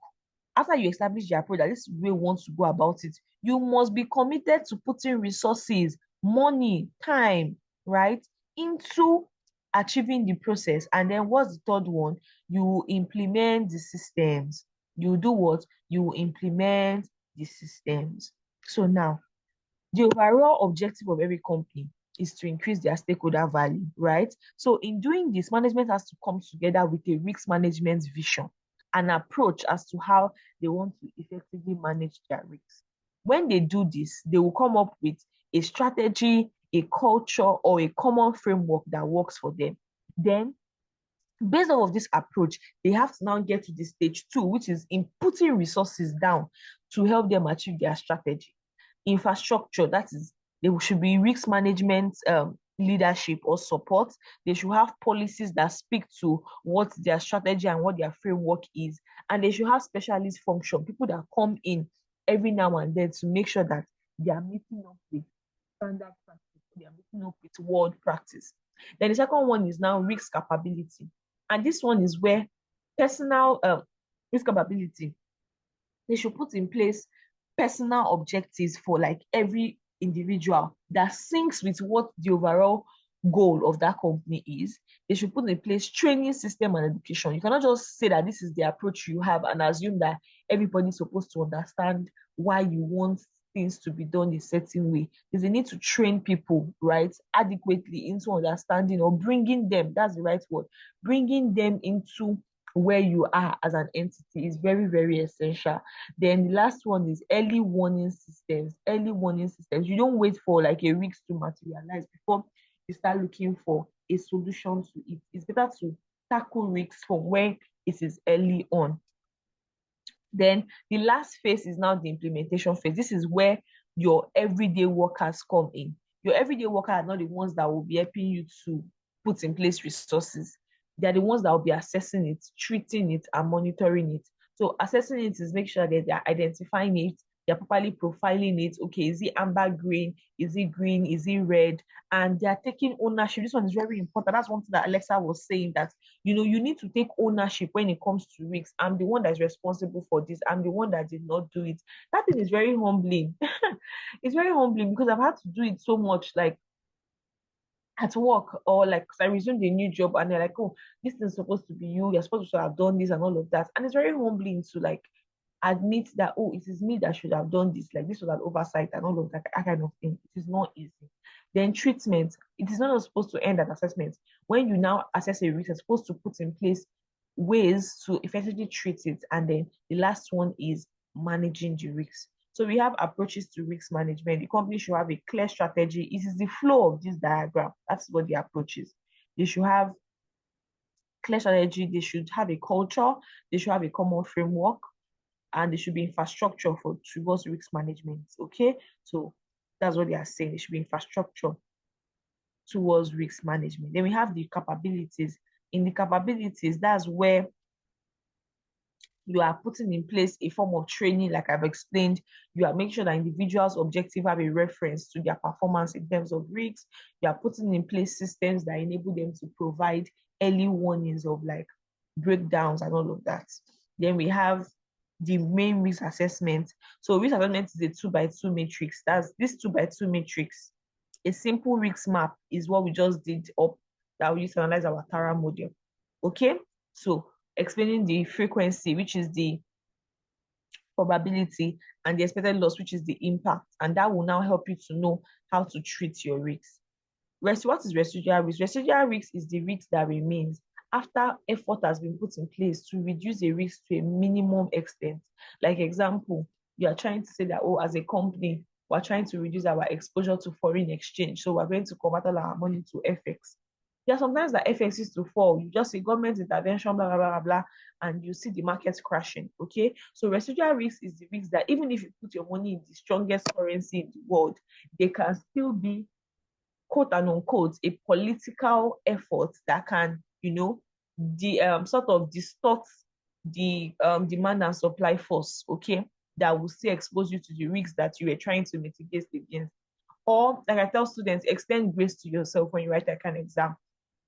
After you establish the approach that this way you want to go about it, you must be committed to putting resources, money, time, right, into achieving the process. And then what's the third one? You implement the systems. You do what? You implement the systems. So now, the overall objective of every company is to increase their stakeholder value, right? So in doing this, management has to come together with a risk management vision, an approach as to how they want to effectively manage their risks. When they do this, they will come up with a strategy, a culture, or a common framework that works for them. Then, based off of this approach, they have to now get to the stage 2, which is inputting resources down to help them achieve their strategy. Infrastructure, that is, there should be risk management leadership or support. They should have policies that speak to what their strategy and what their framework is. And they should have specialist function, people that come in every now and then to make sure that they are meeting up with standard practice, they are meeting up with world practice. Then the second one is now risk capability. And this one is where personal risk capability, they should put in place personal objectives for like every individual that syncs with what the overall goal of that company is. They should put in place training system and education. You cannot just say that this is the approach you have and assume that everybody's supposed to understand why you want things to be done a certain way. There's a need to train people, right, adequately into understanding or bringing them, that's the right word, bringing them into where you are as an entity is very, very essential. Then the last one is early warning systems. Early warning systems. You don't wait for like a risk to materialize before you start looking for a solution to it. It's better to tackle risks from when it is early on. Then the last phase is now the implementation phase. This is where your everyday workers come in. Your everyday workers are not the ones that will be helping you to put in place resources. They're the ones that will be assessing it, treating it, and monitoring it. So assessing it is make sure that they're identifying it, they're properly profiling it. Okay, is it amber green? Is it green? Is it red? And they're taking ownership. This one is very important. That's one thing that Alexa was saying, that you need to take ownership when it comes to risks. I'm the one that's responsible for this. I'm the one that did not do it. That thing is very humbling. It's very humbling because I've had to do it so much, like at work, or like I resumed a new job and they're like, oh, this is supposed to be you, you're supposed to have done this and all of that. And it's very humbling to like admit that, oh, it is me that should have done this, like this was an oversight and all of that kind of thing. It is not easy. Then treatment, it is not supposed to end at assessment. When you now assess a risk, you're supposed to put in place ways to effectively treat it. And then the last one is managing the risks. So we have approaches to risk management. The company should have a clear strategy. It is the flow of this diagram. That's what the approach is. They should have clear strategy. They should have a culture. They should have a common framework, and there should be infrastructure for towards risk management. Okay, so that's what they are saying. There should be infrastructure towards risk management. Then we have the capabilities. In the capabilities, that's where you are putting in place a form of training, like I've explained. You are making sure that individuals' objective have a reference to their performance in terms of risks. You are putting in place systems that enable them to provide early warnings of like breakdowns and all of that. Then we have the main risk assessment. So risk assessment is a 2x2 matrix. That's this 2x2 matrix. A simple risk map is what we just did up that we use to analyze our Tara model. Okay, so explaining the frequency, which is the probability, and the expected loss, which is the impact. And that will now help you to know how to treat your risks. What is residual risk? Residual risk is the risk that remains after effort has been put in place to reduce a risk to a minimum extent. Like example, you are trying to say that, oh, as a company, we're trying to reduce our exposure to foreign exchange. So we're going to convert all our money to FX. There are sometimes that FX is to fall. You just see government intervention, blah, blah, blah, blah, and you see the markets crashing. Okay. So residual risk is the risk that even if you put your money in the strongest currency in the world, they can still be, quote and unquote, a political effort that can, sort of distort the demand and supply force, okay, that will still expose you to the risks that you were trying to mitigate against. Or, like I tell students, extend grace to yourself when you write ICAN exam.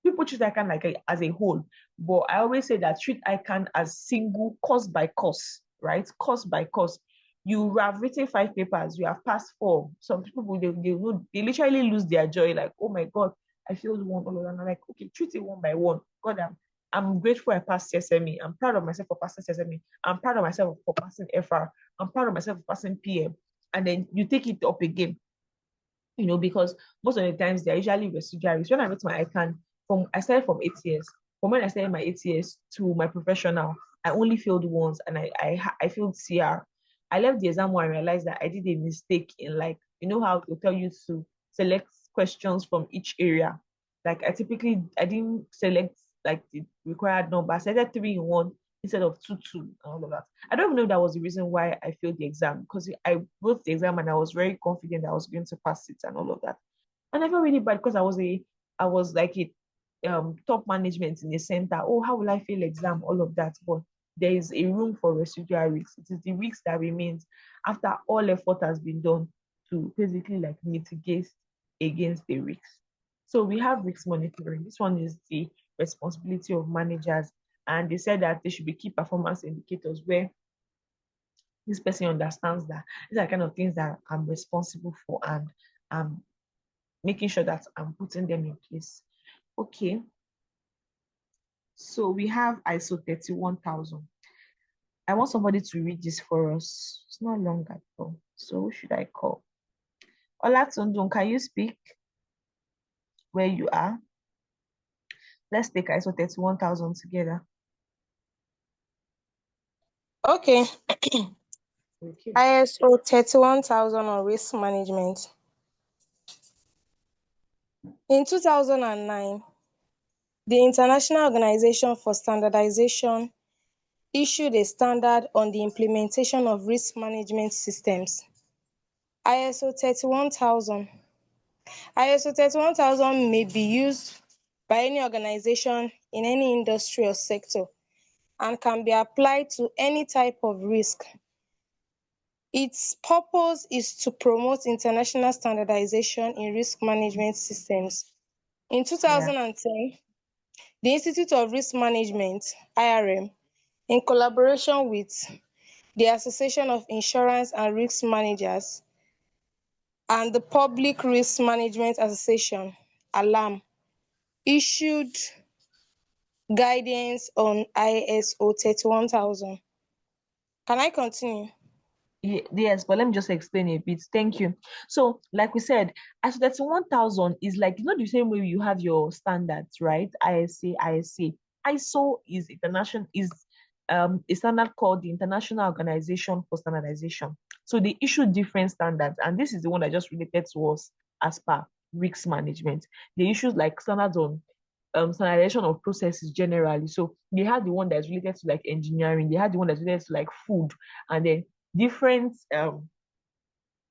People treat ICAN as a whole, but I always say that treat ICAN as single course by course, right? Course by course. You have written 5 papers, you have passed 4. Some people, they literally lose their joy, like, oh my God, I failed one, all of that. And I'm like, okay, treat it one by one. God, I'm grateful I passed CSME. I'm proud of myself for passing CSME. I'm proud of myself for passing FR. I'm proud of myself for passing PM. And then you take it up again, because most of the times they're usually residual risks. When I wrote my ICAN, I started from ATS. From when I started my ATS to my professional, I only failed once, and I failed CR. I left the exam when I realized that I did a mistake in, like, how they'll tell you to select questions from each area. Like I didn't select like the required number. I selected 3 in 1 instead of 2 and all of that. I don't even know if that was the reason why I failed the exam, because I wrote the exam and I was very confident that I was going to pass it and all of that. And I felt really bad because I was like a top management in the center. Oh, how will I fail exam? All of that. But there is a room for residual risks. It is the risk that remains after all effort has been done to basically like mitigate against the risks. So we have risk monitoring. This one is the responsibility of managers. And they said that there should be key performance indicators where this person understands that these are kind of things that I'm responsible for, and I'm making sure that I'm putting them in place. Okay. So we have ISO 31000. I want somebody to read this for us. It's not long at all. So who should I call? Olatundun, can you speak where you are? Let's take ISO 31000 together. Okay. Okay. ISO 31000 on risk management. In 2009, the International Organization for Standardization issued a standard on the implementation of risk management systems. ISO 31000. ISO 31000 may be used by any organization in any industry or sector and can be applied to any type of risk. Its purpose is to promote international standardization in risk management systems. In 2010, the Institute of Risk Management (IRM), in collaboration with the Association of Insurance and Risk Managers and the Public Risk Management Association (ALAM), issued guidance on ISO 31000. Can I continue? Yes, but let me just explain a bit. Thank you. So, like we said, ISO 31000 is like, the same way you have your standards, right? ISA. ISO is a standard called the International Organization for Standardization. So they issue different standards, and this is the one that just related to us as per risk management. They issue like standards on standardization of processes generally. So they had the one that's related to like engineering, they had the one that's related to like food, and then different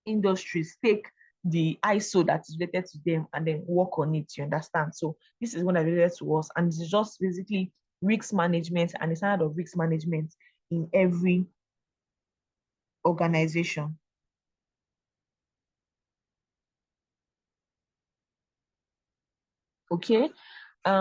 industries take the ISO that is related to them and then work on it, you understand? So this is one that related to us, and it's just basically risk management and the standard of risk management in every organization. Okay.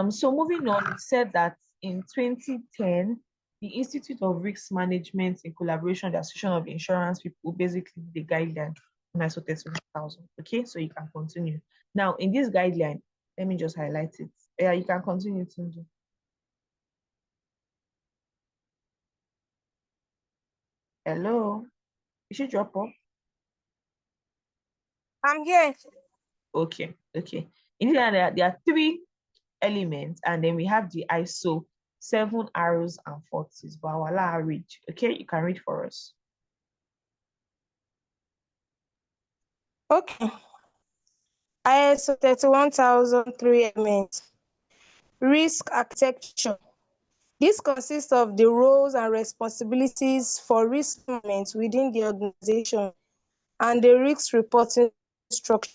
So moving on, it said that in 2010, the Institute of Risk Management, in collaboration with the Association of Insurance people, basically the guideline on ISO 31000. Okay, so you can continue. Now, in this guideline, let me just highlight it. Yeah, you can continue to do. Hello. You should drop off. I'm here. Okay. In the end, there are three elements, and then we have the ISO 7 arrows and 40s. But I'll allow her read. Okay, you can read for us. Okay. ISO 31003 elements. Risk architecture. This consists of the roles and responsibilities for risk management within the organization and the risk reporting structure.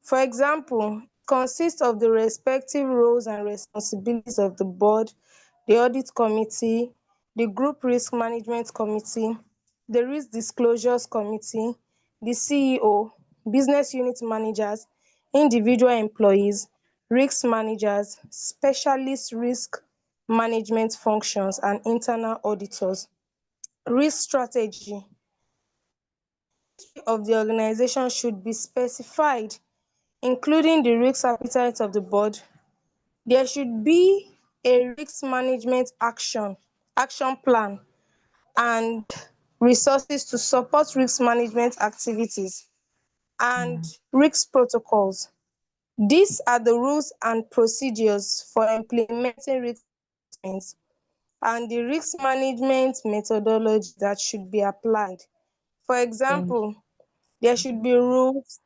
For example, consists of the respective roles and responsibilities of the board, the audit committee, the group risk management committee, the risk disclosures committee, the CEO, business unit managers, individual employees, risk managers, specialist risk management functions and internal auditors. Risk strategy of the organization should be specified, including the risk appetite of the board. There should be a risk management action plan and resources to support risk management activities and Mm. risk protocols. These are the rules and procedures for implementing risk management and the risk management methodology that should be applied. For Thank example, there should be rules,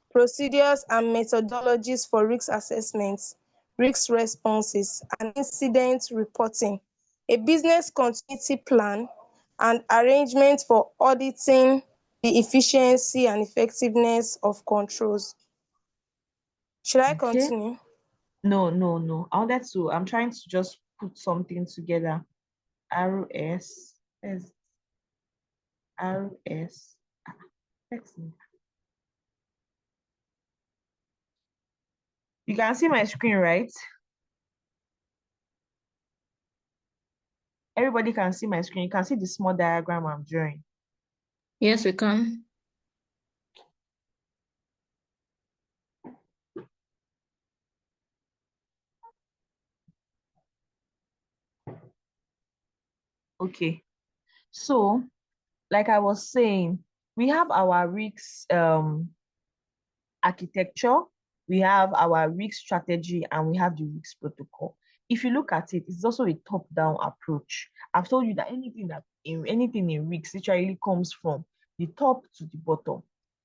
procedures and methodologies for risk assessments, risk responses and incident reporting, a business continuity plan and arrangement for auditing the efficiency and effectiveness of controls. Should I Okay. continue? No. I'm trying to just put something together. ROS. Yes. ROS. Text me. You can see my screen, right? Everybody can see my screen. You can see the small diagram I'm drawing. Yes, we can. Okay. So, like I was saying, we have our risk architecture, we have our risk strategy, and we have the risk protocol. If you look at it, it's also a top-down approach. I've told you that anything in risk literally comes from the top to the bottom.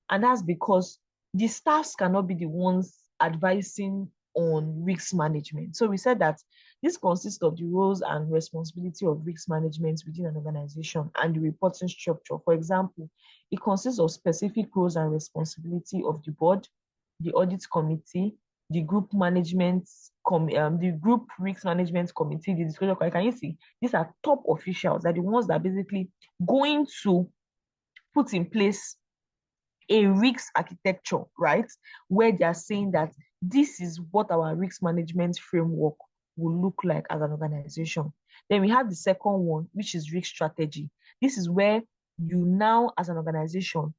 And that's because the staffs cannot be the ones advising on risk management. So we said that this consists of the roles and responsibility of risk management within an organization and the reporting structure. For example, it consists of specific roles and responsibility of the board, the audit committee, the the group risk management committee, the disclosure committee. Can you see? These are top officials, are the ones that are basically going to put in place a risk architecture, right? Where they are saying that this is what our risk management framework will look like as an organization. Then we have the second one, which is risk strategy. This is where you now, as an organization,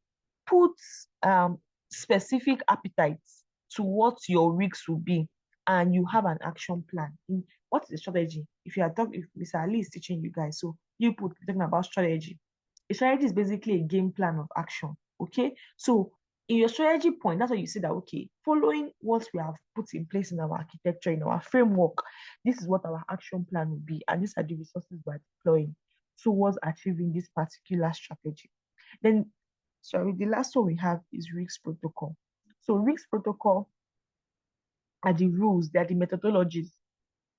put specific appetites to what your risks will be, and you have an action plan. What is the strategy? If Mr. Ali is teaching you guys, so you put talking about strategy. A strategy is basically a game plan of action. Okay, so in your strategy point, that's why you say that, okay, following what we have put in place in our architecture, in our framework, this is what our action plan will be, and these are the resources we're deploying towards achieving this particular strategy. Then, sorry, the last one we have is risk protocol. So risk protocol are the rules, they are the methodologies,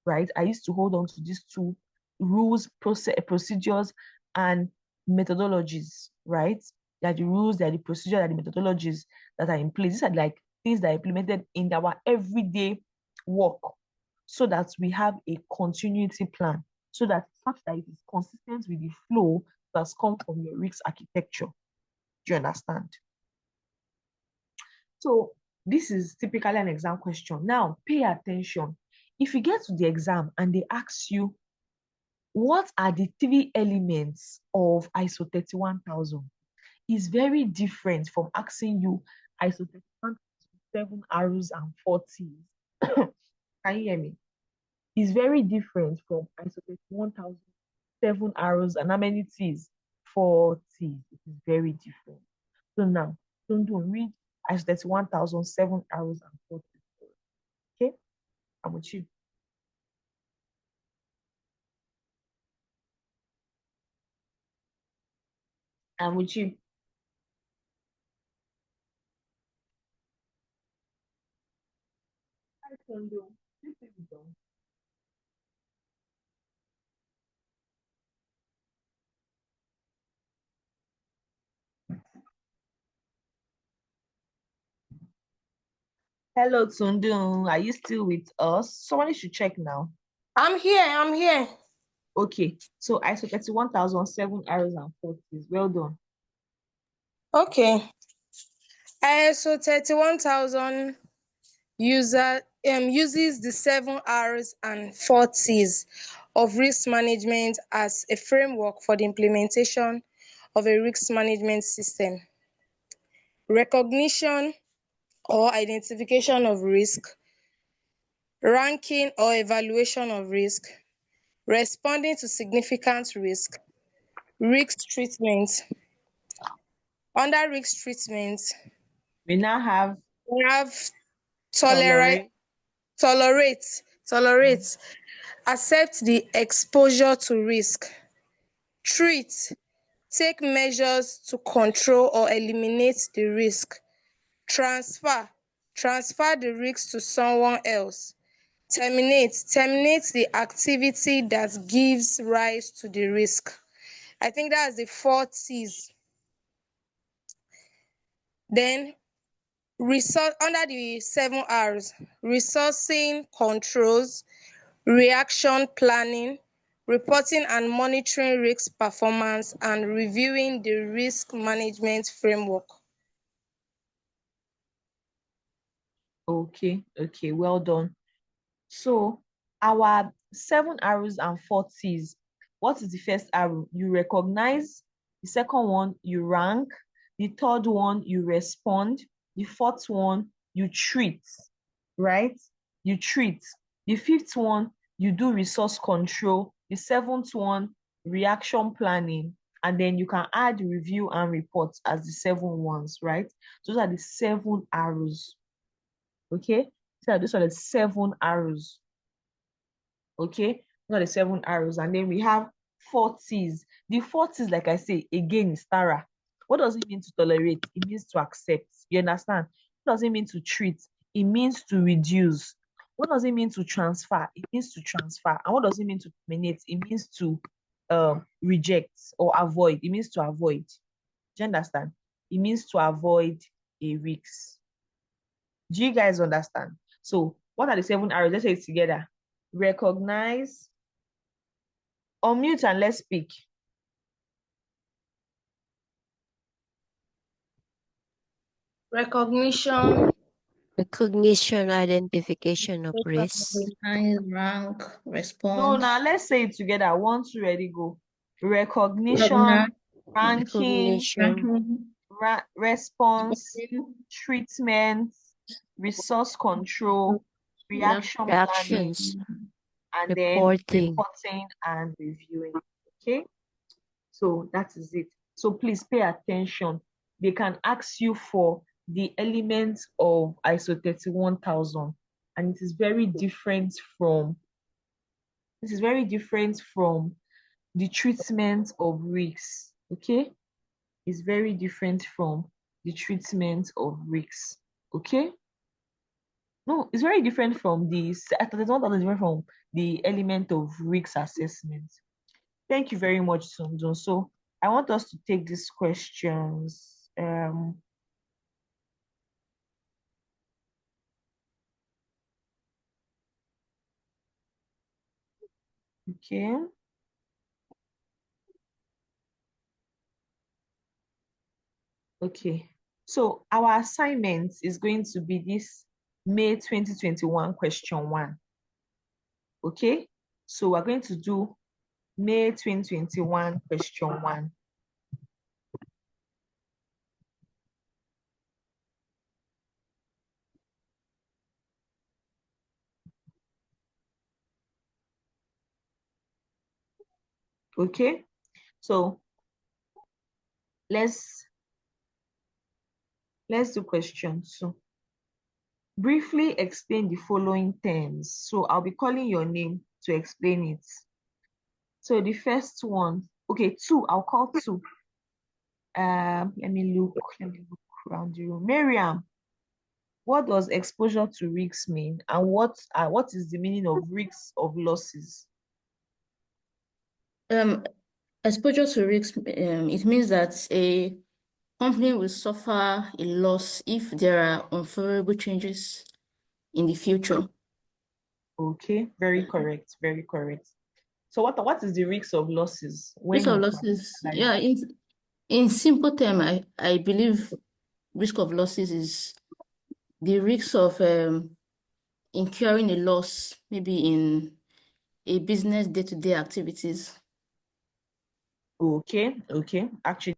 right? I used to hold on to these two: rules, procedures, and methodologies, right? They are the rules, they are the procedures, they are the methodologies that are in place. These are like things that are implemented in our everyday work, so that we have a continuity plan, so that such that it is consistent with the flow that's come from your risk architecture. Do you understand? So this is typically an exam question. Now, pay attention. If you get to the exam and they ask you, what are the three elements of ISO 31000? It's very different from asking you ISO 317 arrows and 40s. Can you hear me? It's very different from ISO 31007 arrows and how many T's? 40s. It is very different. So now, don't read as 31,007 hours and 40. Okay, I'm with you. I'm with you. Hi, Tondo. Please take it down. Hello, Tundu. Are you still with us? Somebody should check now. I'm here. Okay, so ISO 31,007 hours and 40. Well done. Okay. ISO 31,000 uses the 7 Rs and 4 Ts of risk management as a framework for the implementation of a risk management system. Recognition or identification of risk, ranking or evaluation of risk, responding to significant risk, risk treatment. Under risk treatment, We now have we have tolerate, tolerate. tolerate, accept the exposure to risk, treat, take measures to control or eliminate the risk, transfer, transfer the risk to someone else, terminate the activity that gives rise to the risk. I think that's the 4 Ts. Then resource under the 7 Rs, resourcing controls, reaction planning, reporting and monitoring risk performance, and reviewing the risk management framework. Okay, well done. So our 7 Rs and 4 Ts. What is the first arrow? You recognize. The second one, you rank. The third one, you respond. The fourth one, you treat, right? You treat. The fifth one, you do resource control. The seventh one, reaction planning. And then you can add review and report as the 7 ones, right? Those are the 7 arrows. Okay? So those are the 7 arrows. Okay, those are the 7 arrows, and then we have 4 T's. The 4 T's, like I say again, is Tara. What does it mean to tolerate? It means to accept. You understand? What does it mean to treat? It means to reduce. What does it mean to transfer? It means to transfer. And what does it mean to terminate? It means to reject or avoid. It means to avoid. Do you understand? It means to avoid a risk. Do you guys understand? So what are the 7 arrows? Let's say it together. Recognize, unmute and let's speak. Recognition, Identification of risk. Recognize, rank, No, response. now let's say it together. 1, 2, ready, go. Recognition, Recognize, ranking, Recognition, response, treatment, resource control, reaction planning, reactions, and then reporting. reporting and reviewing. Okay, so that is it. So please pay attention. They can ask you for the elements of ISO 31000, and it is very different from the treatment of risks. Okay, it's very different from the treatment of risks. Okay, no, it's very different from this. I thought it's not that different from the element of risk assessment. Thank you very much, Sundun. So I want us to take these questions. Okay. Okay. So our assignment is going to be this May 2021 question 1. Okay. So we're going to do May 2021 question 1. Okay. So let's do question 2. Briefly explain the following terms. So I'll be calling your name to explain it. So the first one, okay, 2, I'll call 2. Let me look around the room. Miriam, what does exposure to risks mean, and what is the meaning of risks of losses? Exposure to risk, it means that a company will suffer a loss if there are unfavorable changes in the future. Okay, very correct, very correct. So what is the risk of losses Risk when of you losses, analyze yeah, it? in simple term, I believe risk of losses is the risk of incurring a loss, maybe in a business day-to-day activities. Okay, actually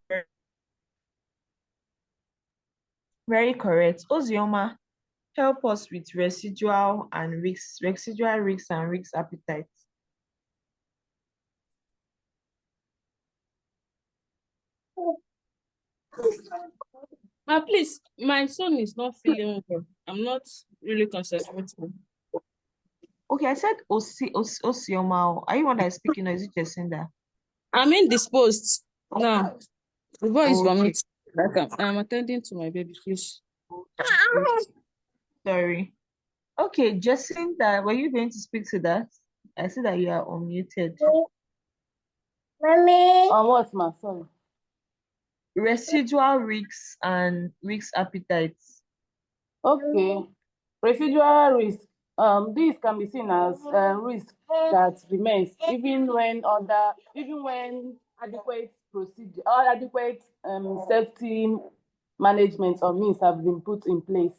very correct. Ozioma, help us with residual risks and risk appetite. Please, my son is not feeling well. I'm not really concentrating. Okay, I said Osioma. Are you one that is speaking, or is it Jacinda? I'm indisposed now. The boy is Okay. vomiting. Like I'm attending to my baby, please. Sorry. Okay, Jacinda, were you going to speak to that? I see that you are unmuted. Mommy. What's my son? Residual risks and risk appetites. Okay. Residual risk. This can be seen as risk that remains even when adequate procedure or adequate safety management or means have been put in place.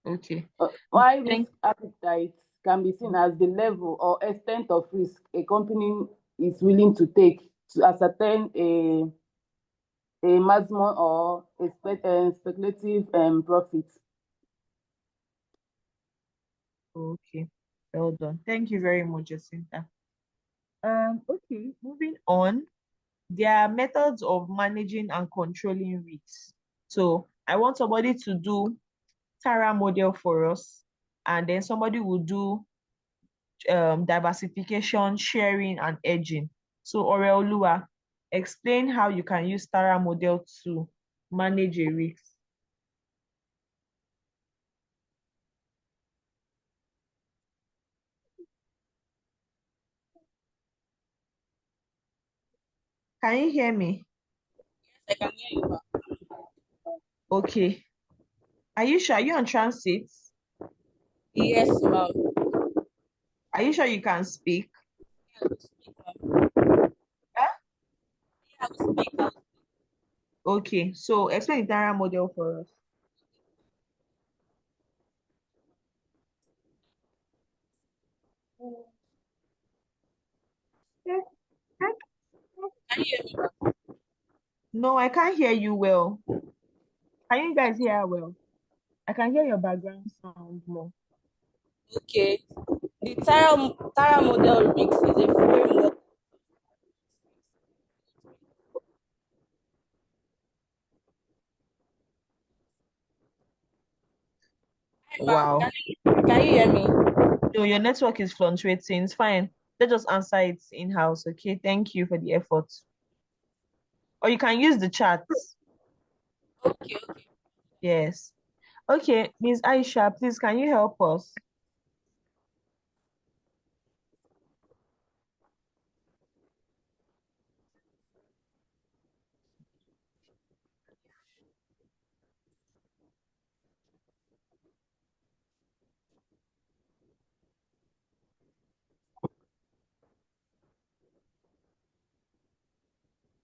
Okay. While risk appetite can be seen as the level or extent of risk a company is willing to take to ascertain a maximum or a speculative profit. Okay. Well done. Thank you very much, Jacinta. Okay, moving on. There are methods of managing and controlling risks. So I want somebody to do Tara model for us, and then somebody will do diversification, sharing, and edging. So Oreoluwa, explain how you can use Tara model to manage a risk. Can you hear me? I can hear you. Okay. Are you sure? Are you on transit? Yes, ma'am. Are you sure you can speak? Huh? Okay, so explain the Tara model for us. Can you hear me? No, I can't hear you well. Can you guys hear well? I can hear your background sound more. Okay. The Tara model mix is a framework. Wow. Can you hear me? No, your network is fluctuating. It's fine. Let us answer it in-house, okay? Thank you for the effort. Or you can use the chat. Okay. Yes. Okay, Ms. Aisha, please, can you help us?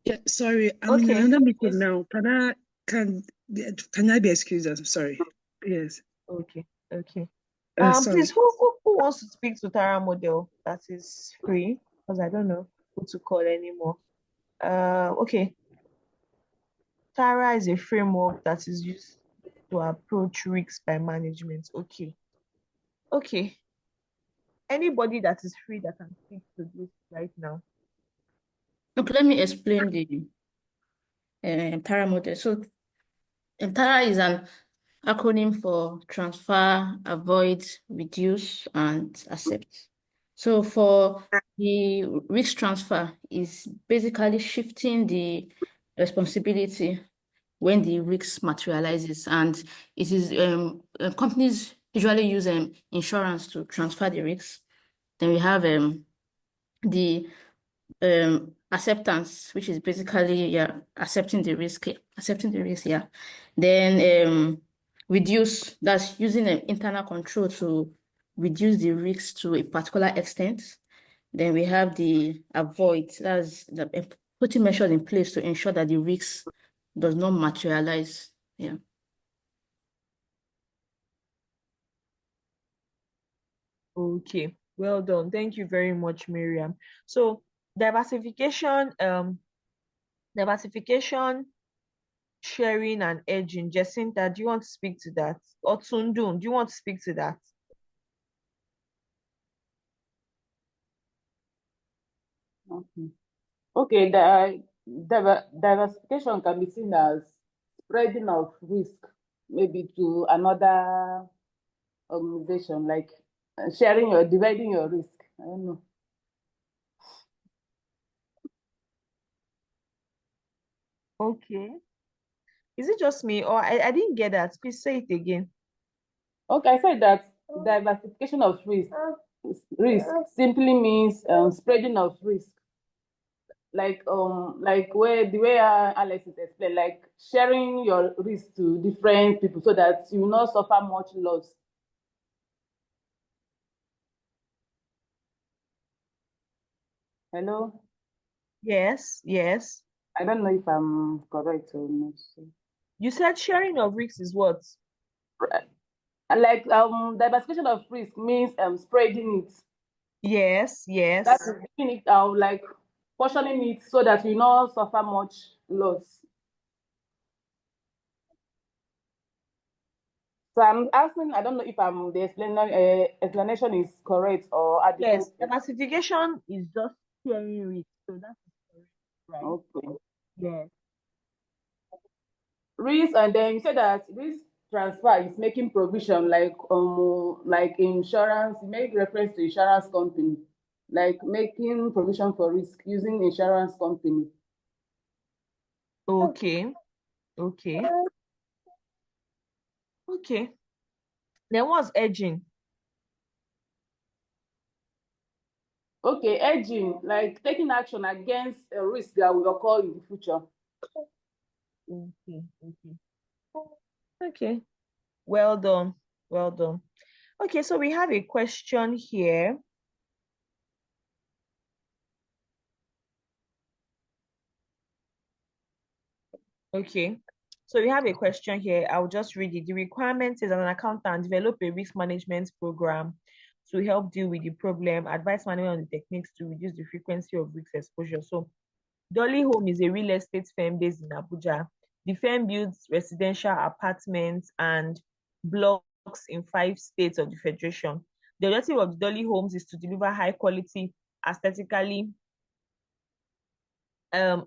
Yeah, sorry, I'm in Okay. another meeting now. Can I be excused? I'm sorry. Yes. Okay. Sorry. Please, who wants to speak to Tara model that is free? Because I don't know who to call anymore. Okay. Tara is a framework that is used to approach risks by management. Okay. Anybody that is free that can speak to this right now? Okay, let me explain the TARA model. So TARA is an acronym for transfer, avoid, reduce, and accept. So for the risk transfer is basically shifting the responsibility when the risk materializes, and it is companies usually use insurance to transfer the risks. Then we have the acceptance, which is basically accepting the risk, yeah. Then reduce, that's using an internal control to reduce the risks to a particular extent. Then we have the avoid, that's putting measures in place to ensure that the risk does not materialize. Yeah. Okay, well done. Thank you very much, Miriam. So diversification, sharing and edging. Jacinta, do you want to speak to that? Or Tundun, do you want to speak to that? Okay, the diversification can be seen as spreading of risk, maybe to another organization, like sharing or dividing your risk. I don't know. Okay. Is it just me, or I didn't get that? Please say it again. Okay, I said that diversification of risk simply means spreading of risk. Like where the way Alex is explained, like sharing your risk to different people so that you will not suffer much loss. Hello? Yes, yes. I don't know if I'm correct or not. You said sharing of risks is what? Like diversification of risk means spreading it. Yes, yes. That is giving it like portioning it so that you not suffer much loss. So I'm asking, I don't know if the explanation is correct or adequate. Yes, diversification is just sharing risk. So that's correct, right? Okay. Yes. Risk, and then you said that risk transfer is making provision like insurance. You make reference to insurance company, like making provision for risk using insurance company. Okay. Okay. Okay. Then what's edging? Okay, edging, like taking action against a risk that will occur in the future. Okay. Okay. Okay. Well done. Well done. Okay, so we have a question here. Okay, so we have a question here. I'll just read it. The requirement is, as an accountant, develop a risk management program to help deal with the problem, advise management on the techniques to reduce the frequency of risk exposure. So Dolly Home is a real estate firm based in Abuja. The firm builds residential apartments and blocks in 5 states of the Federation. The objective of the Dolly Homes is to deliver high quality, aesthetically to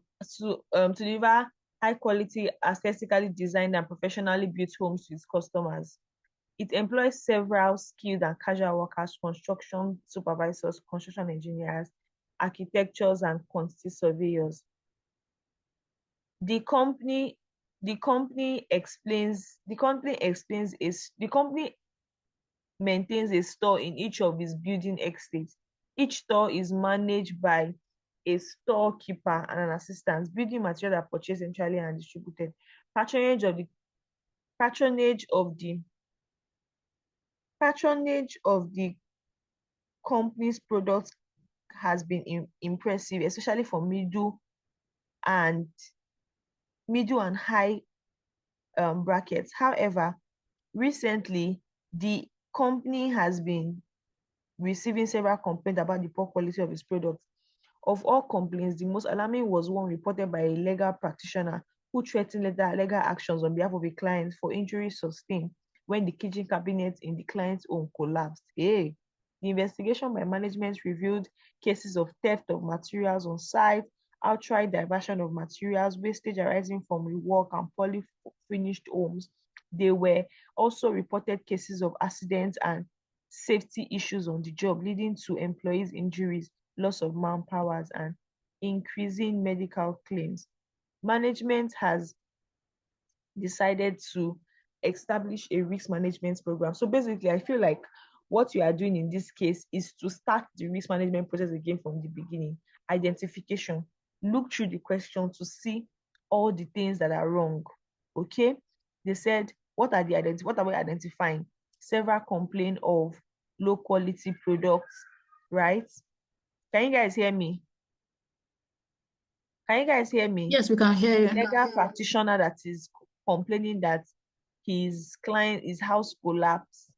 deliver high quality, aesthetically designed and professionally built homes to its customers. It employs several skilled and casual workers, construction supervisors, construction engineers, architects, and quantity surveyors. The company the company explains the company maintains a store in each of its building estates. Each store is managed by a storekeeper and an assistant. Building materials are purchased centrally and distributed. Patronage of the patronage of the patronage of the company's products has been impressive, especially for and middle and high brackets. However, recently the company has been receiving several complaints about the poor quality of its products. Of all complaints, the most alarming was one reported by a legal practitioner who threatened legal actions on behalf of a client for injuries sustained when the kitchen cabinet in the client's home collapsed. Hey, the investigation by management revealed cases of theft of materials on site outright diversion of materials, wastage arising from rework and poorly finished homes. There were also reported cases of accidents and safety issues on the job, leading to employees' injuries, loss of manpower, and increasing medical claims. Management has decided to establish a risk management program. So basically, I feel like what you are doing in this case is to start the risk management process again from the beginning. Identification. Look through the question to see all the things that are wrong. Okay? They said, what are we identifying? Several complain of low quality products, right? Can you guys hear me? Can you guys hear me? Yes, we can hear you. Legal practitioner that is complaining that his house collapsed.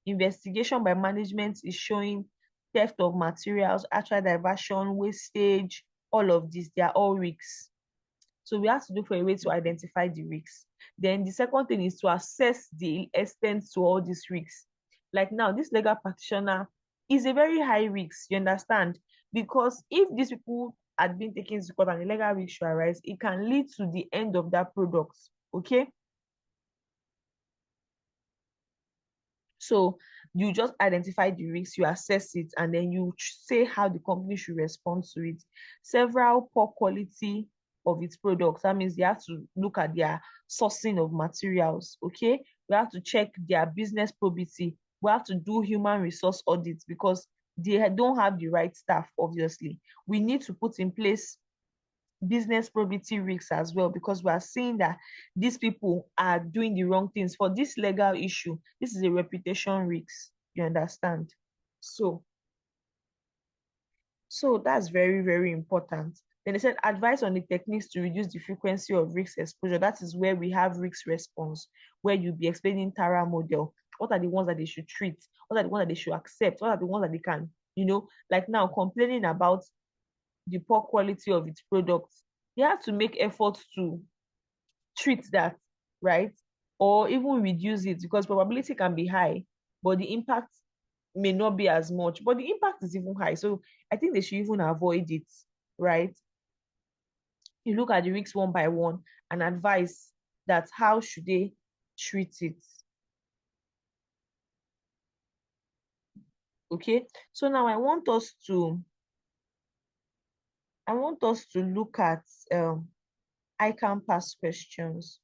Investigation by management is showing theft of materials, actual diversion, wastage, all of this. They are all risks. So we have to look for a way to identify the risks. Then the second thing is to assess the extent to all these risks. Like now, this legal practitioner is a very high risk, you understand? Because if these people had been taken to court and the legal risk should arise, it can lead to the end of that product, okay? So you just identify the risks, you assess it, and then you say how the company should respond to it. Several poor quality of its products. That means they have to look at their sourcing of materials, okay? We have to check their business probity. We have to do human resource audits because they don't have the right staff, obviously. We need to put in place business probity risks as well, because we are seeing that these people are doing the wrong things. For this legal issue, this is a reputation risk, you understand? So that's very, very important. Then they said advice on the techniques to reduce the frequency of risk exposure. That is where we have risk response, where you'll be explaining Tara model. What are the ones that they should treat? What are the ones that they should accept? What are the ones that they can, like now complaining about the poor quality of its products. They have to make efforts to treat that, right? Or even reduce it, because probability can be high, but the impact may not be as much, but the impact is even high. So I think they should even avoid it, right? You look at the risks one by one and advise that how should they treat it. Okay, so now I want us to look at ICAN past questions.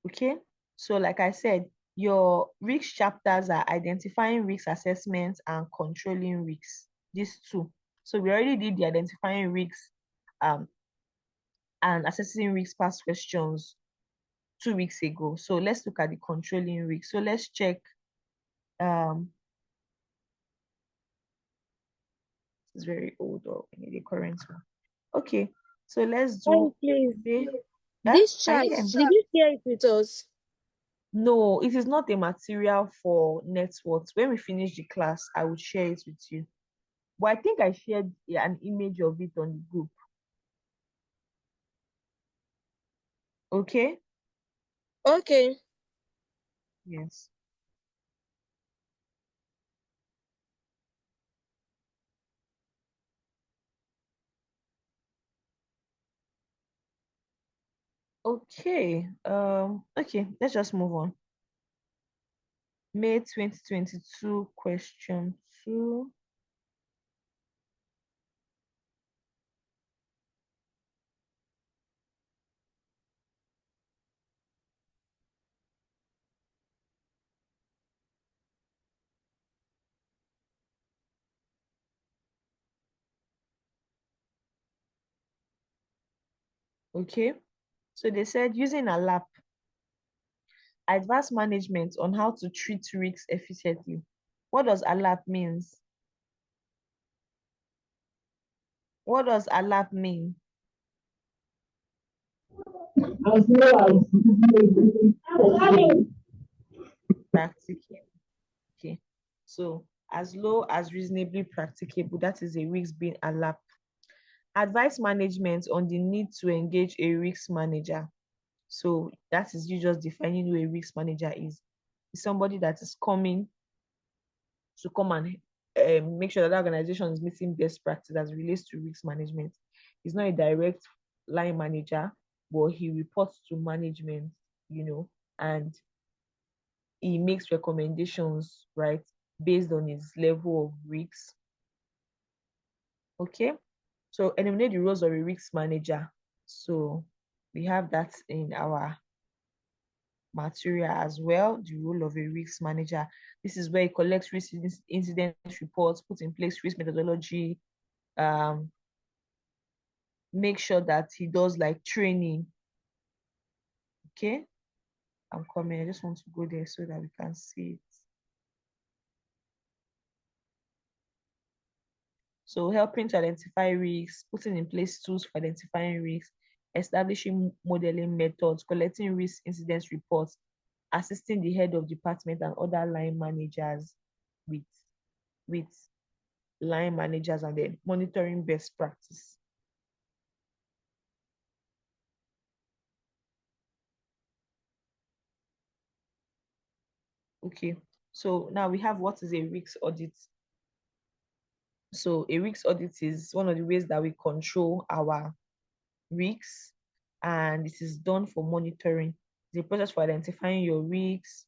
Okay, so like I said, your risk chapters are identifying risk assessments and controlling risks, these two. So we already did the identifying risks and assessing risk past questions 2 weeks ago. So let's look at the controlling risk. So let's check it's very old, or the current one. Okay, so let's do Please. Huh? This Can chart, you hear me? did you share it with us? No, it is not a material for networks. When we finish the class, I will share it with you. But I think I shared an image of it on the group. Okay? Okay. Yes. Okay. Okay, let's just move on. May 2022, question 2. Okay. So they said using a lab, advanced management on how to treat risks efficiently. What does ALAP means? What does ALAP mean? Practicable. Okay. So as low as reasonably practicable, that is a risk being ALAP. Advice management on the need to engage a risk manager. So that is you just defining who a risk manager is. It's somebody that is coming to come and make sure that the organization is meeting best practice as it relates to risk management. He's not a direct line manager, but he reports to management, and he makes recommendations, right, based on his level of risk. Okay, so eliminate the roles of a risk manager. So we have that in our material as well, the role of a risk manager. This is where he collects risk incident reports, put in place risk methodology, make sure that he does like training. Okay, I'm coming. I just want to go there so that we can see it. So helping to identify risks, putting in place tools for identifying risks, establishing modeling methods, collecting risk incident reports, assisting the head of department and other line managers with line managers, and then monitoring best practice. Okay, so now we have what is a risk audit. So a risk audit is one of the ways that we control our risks, and this is done for monitoring. The process for identifying your risks,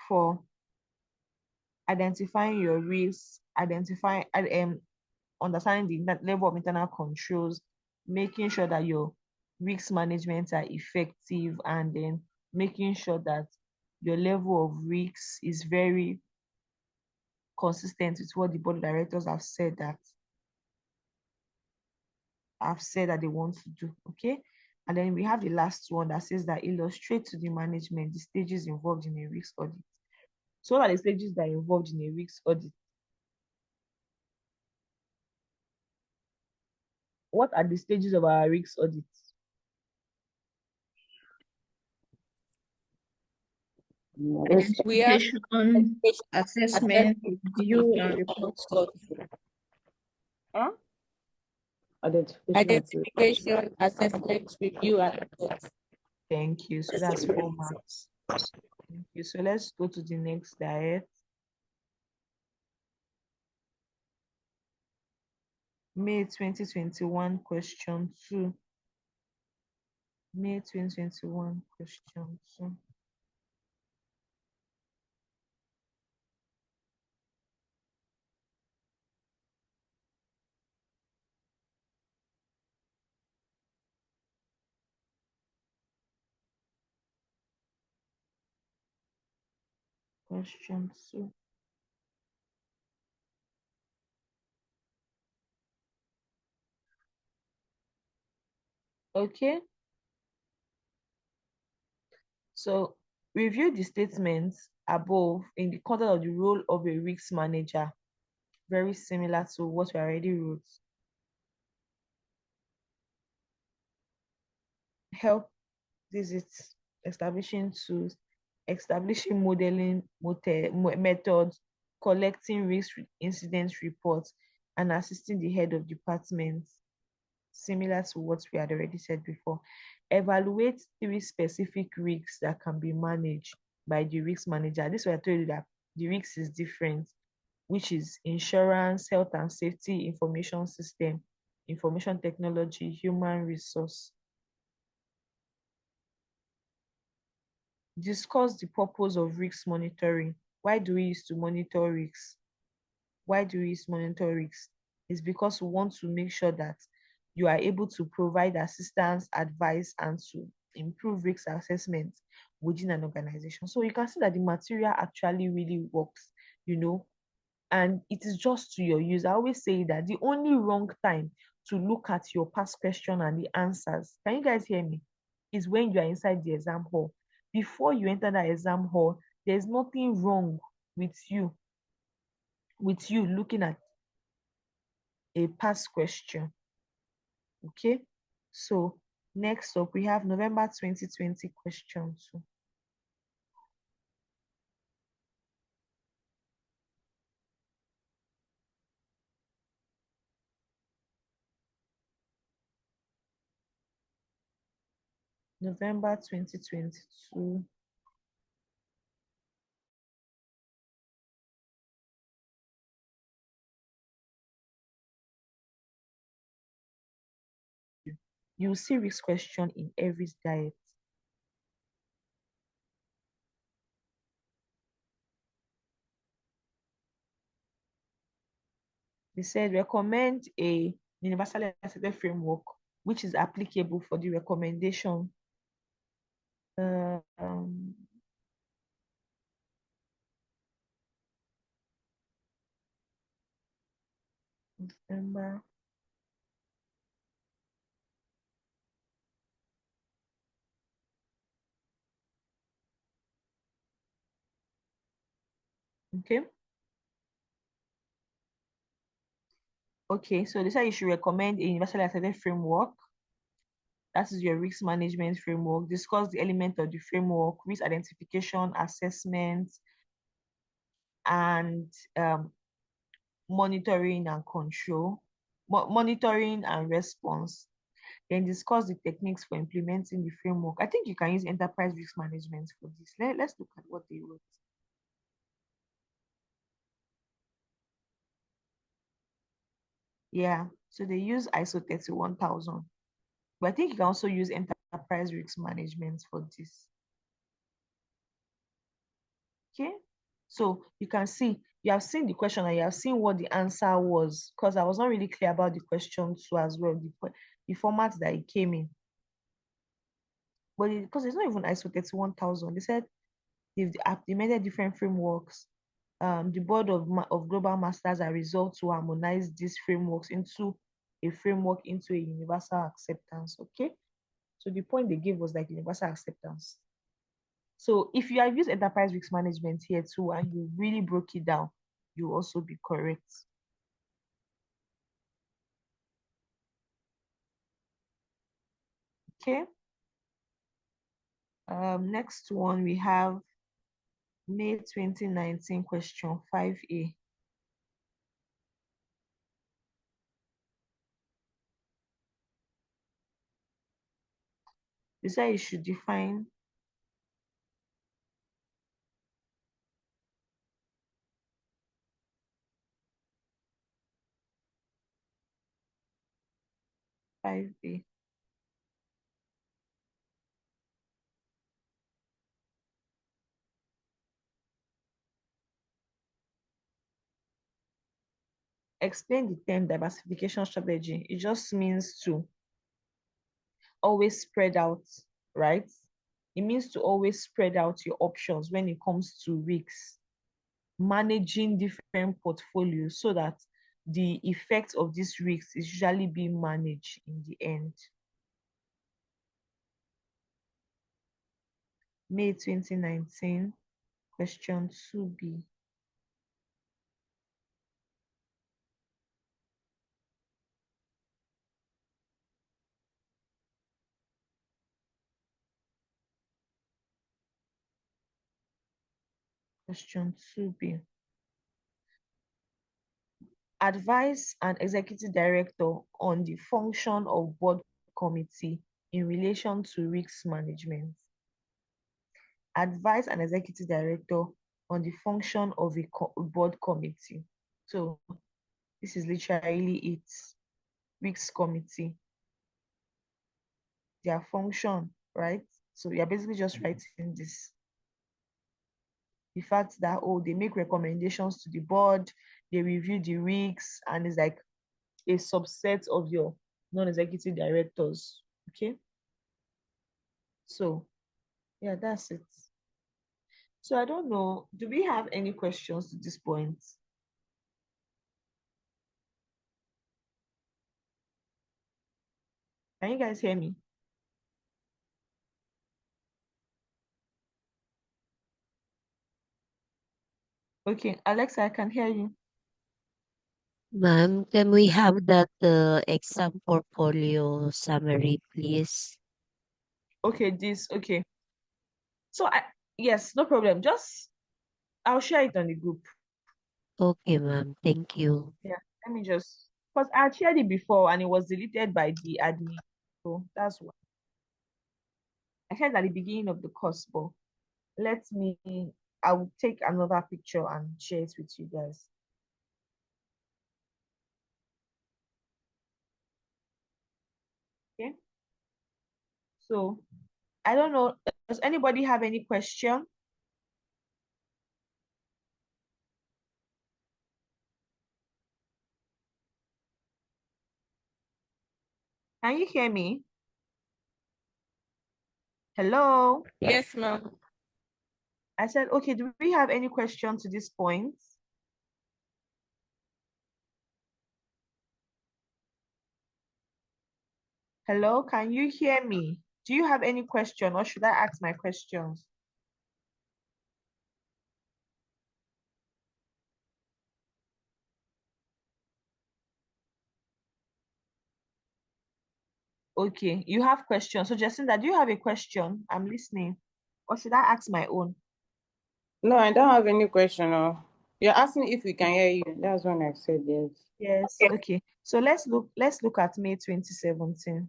for identifying your risks, understanding the level of internal controls, making sure that your risk management are effective, and then making sure that your level of risks is very consistent with what the board of directors have said that they want to do. Okay, and then we have the last one that says that illustrate to the management the stages involved in a risk audit. So what are the stages that are involved in a risk audit? What are the stages of our risk audit? We have assessment, review, and report. Huh? Identification, assessment, review, and report. Thank you. So that's 4 marks. Thank you. So let's go to the next diet. May 2021 question 2. May 2021 question 2. Question 2. Okay. So review the statements above in the context of the role of a risk manager. Very similar to what we already wrote. Help visits, establishing tools, establishing modeling methods, collecting risk incident reports, and assisting the head of departments, similar to what we had already said before. Evaluate 3 specific risks that can be managed by the risk manager. This is why I told you that the risk is different, which is insurance, health and safety, information system, information technology, human resource. Discuss the purpose of risk monitoring. Why do we use to monitor risks? Why do we use to monitor risks? It's because we want to make sure that you are able to provide assistance, advice, and to improve risk assessment within an organization. So you can see that the material actually really works, and it is just to your use. I always say that the only wrong time to look at your past question and the answers, can you guys hear me, is when you are inside the exam hall. Before you enter that exam hall, there's nothing wrong with you looking at a past question. Okay, so next up we have November 2020 question 2. November 2022. You will see risk question in every diet. They said recommend a universally accepted framework which is applicable for the recommendation. November. Okay. Okay, so they say you should recommend a universally accepted framework. That is your risk management framework. Discuss the element of the framework, risk identification, assessment, and monitoring and control, monitoring and response. Then discuss the techniques for implementing the framework. I think you can use enterprise risk management for this. Let's look at what they wrote. Yeah, so they use ISO 31000. But I think you can also use enterprise risk management for this. Okay, so you can see, you have seen the question and you have seen what the answer was, because I was not really clear about the question too as well, the format that it came in. But because it's not even ISO 31000, they said they've implemented different frameworks. The board of global masters are resolved to harmonize these frameworks into a framework into a universal acceptance. Okay, so the point they gave was like universal acceptance. So if you have used enterprise risk management here too and you really broke it down, you also be correct. Okay. Next one we have May 2019 question 5A. They say you should define five A. Explain the term diversification strategy. It just means to always spread out, right? It means to always spread out your options when it comes to risks, managing different portfolios so that the effect of these risks is usually being managed in the end. May 2019, question 2B. Question 2B. Advise an executive director on the function of board committee in relation to risk management. Advise an executive director on the function of a board committee. So this is literally it. Risk committee, their function, right? So you're basically just writing this. The fact that, oh, they make recommendations to the board, they review the risks, and it's like a subset of your non-executive directors. Okay. So yeah, that's it. So I don't know, do we have any questions to this point? Can you guys hear me? Okay, Alexa, I can hear you. Ma'am, can we have that exam portfolio summary, please? Okay, okay. So yes, no problem. I'll share it on the group. Okay, ma'am. Thank you. Yeah, let me just, because I shared it before and it was deleted by the admin. So that's why. I said at the beginning of the course, but I'll take another picture and share it with you guys. Okay. So I don't know, does anybody have any question? Can you hear me? Hello? Yes, ma'am. I said, okay, do we have any question to this point? Hello, can you hear me? Do you have any question or should I ask my questions? Okay, you have questions. So Jacinda, do you have a question? I'm listening. Or should I ask my own? No, I don't have any question. No. You're asking if we can hear you. That's when I said yes. Yes, okay. So let's look at May 2017.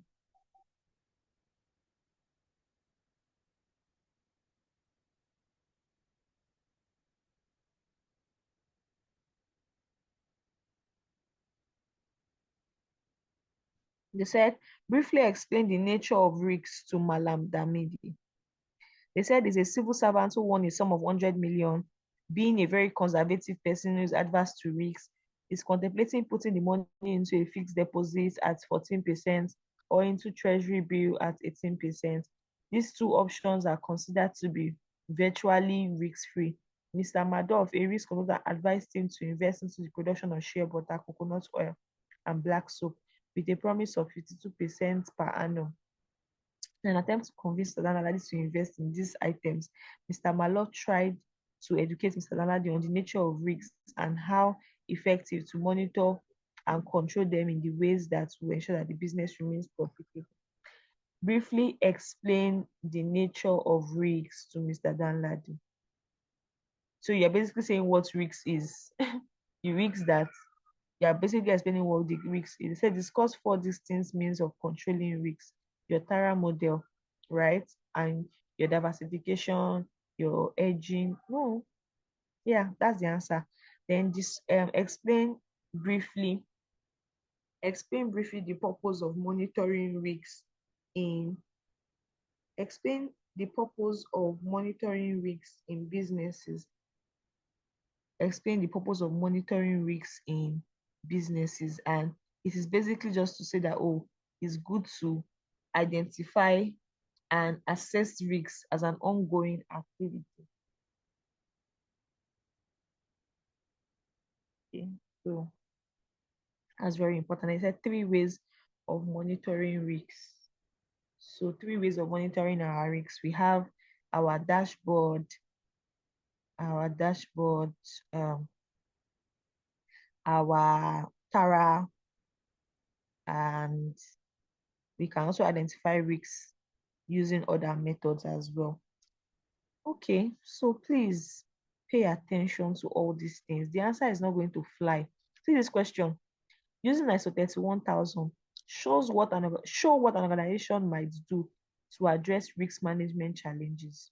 They said, briefly explain the nature of risks to Malam Damidi. They said he's a civil servant who won a sum of 100 million, being a very conservative person who is adverse to risks, is contemplating putting the money into a fixed deposit at 14% or into treasury bill at 18%. These two options are considered to be virtually risk-free. Mr. Madoff, a risk consultant, advised him to invest into the production of shea butter, coconut oil, and black soap with a promise of 52% per annum. In an attempt to convince Mr. Danladi to invest in these items, Mr. Malov tried to educate Mr. Danladi on the nature of risks and how effective to monitor and control them in the ways that will ensure that the business remains profitable. Briefly explain the nature of risks to Mr. Danladi. So you're basically saying what risks is. The risks that you're basically explaining what the risks is. It said discuss 4 distinct means of controlling risks. Your Tara model, right? And your diversification, your hedging. No, yeah, that's the answer. Then this briefly explain briefly the purpose of monitoring risks in explain the purpose of monitoring risks in businesses. Explain the purpose of monitoring risks in businesses, and it is basically just to say that, oh, it's good to identify and assess risks as an ongoing activity. Okay, so that's very important. I said 3 ways of monitoring risks. So 3 ways of monitoring our risks. We have our dashboard, our dashboard, our Tara, and we can also identify risks using other methods as well. Okay, so please pay attention to all these things. The answer is not going to fly. See this question. Using ISO 31000 show what an organization might do to address risk management challenges.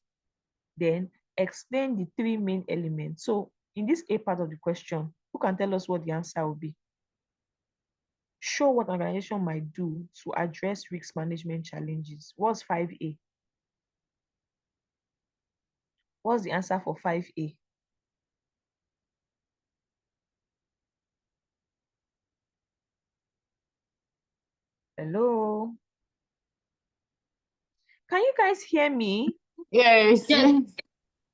Then explain the 3 main elements. So in this A part of the question, who can tell us what the answer will be? Show what an organization might do to address risk management challenges. What's 5A? What's the answer for 5A? Hello? Can you guys hear me? Yes. Yeah,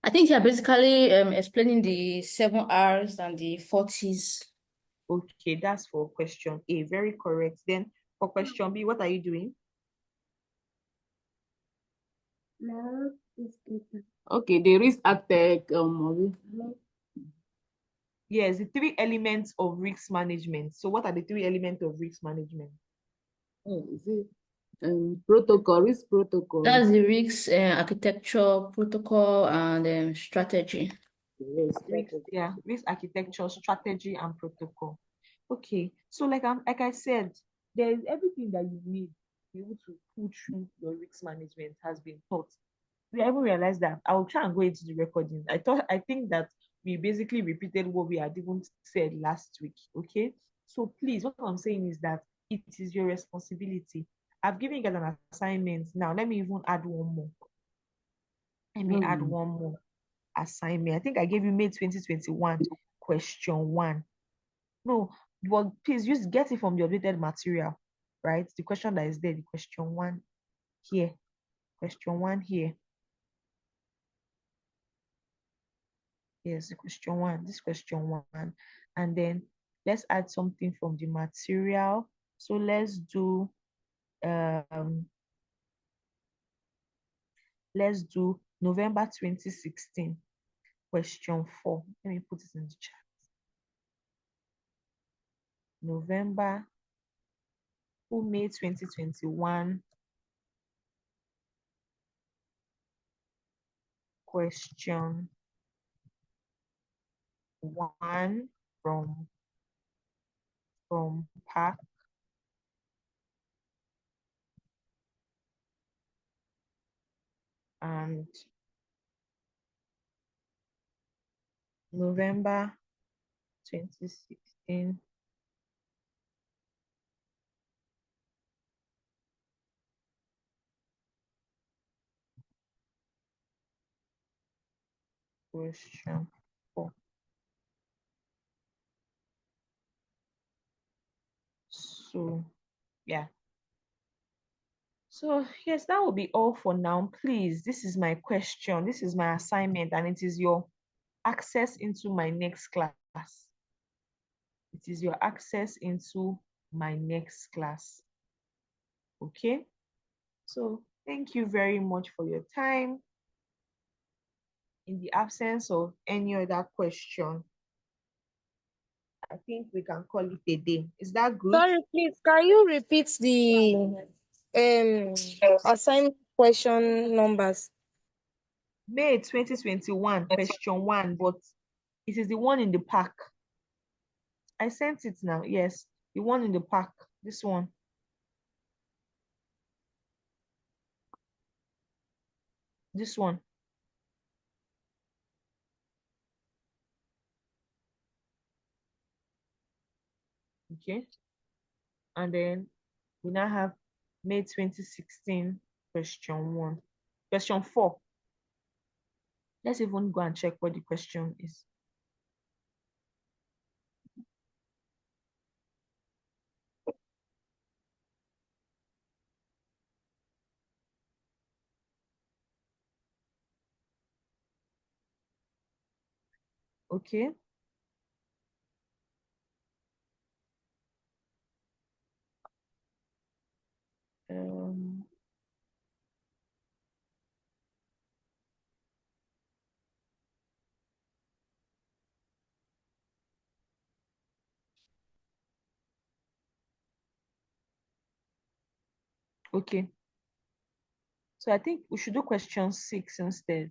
I think you're basically explaining the 7 R's and the 40s. Okay, that's for question A. Very correct. Then for question B, what are you doing? Okay, the risk aspect. Yes, the 3 elements of risk management. So what are the 3 elements of risk management? Is it protocol, risk protocol? That's the risk architecture, protocol, and strategy. Yes, Risk architecture, strategy, and protocol. Okay, so like I said, there is everything that you need be able to pull through your risk management has been taught. We haven't realized that. I'll try and go into the recording. I think that we basically repeated what we had even said last week. Okay. So please, what I'm saying is that it is your responsibility. I've given you guys an assignment. Now let me even add one more. Let me add one more assignment. I think I gave you May 2021 question 1. No, well, please just get it from the updated material, right? The question that is there, the question 1 here. Question 1 here. Yes, the question 1. This question 1. And then let's add something from the material. So let's do November 2016, question 4. Let me put it in the chat. May 2021, question 1 from PAC. And November 2016, question 4. So yeah. So yes, that will be all for now. Please, this is my question. This is my assignment, and it is your access into my next class. It is your access into my next class. Okay. So thank you very much for your time. In the absence of any other question, I think we can call it a day. Is that good? Sorry, please, can you repeat the assignment question numbers? May 2021, question 1, but it is the one in the pack. I sent it now. Yes, the one in the pack. This one. This one. Okay. And then we now have May 2016, question 1. Question 4. Let's even go and check what the question is. Okay. Okay. So I think we should do question 6 instead.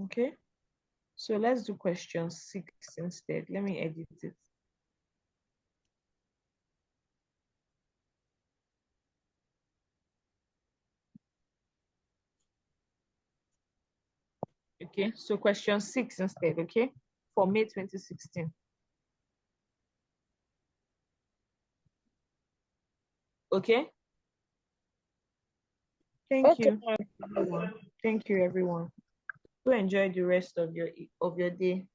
Okay. So let's do question 6 instead. Let me edit it. Okay, so question 6 instead, okay? For May 2016. Okay? Thank you, everyone. Thank you, everyone. Go enjoy the rest of your day.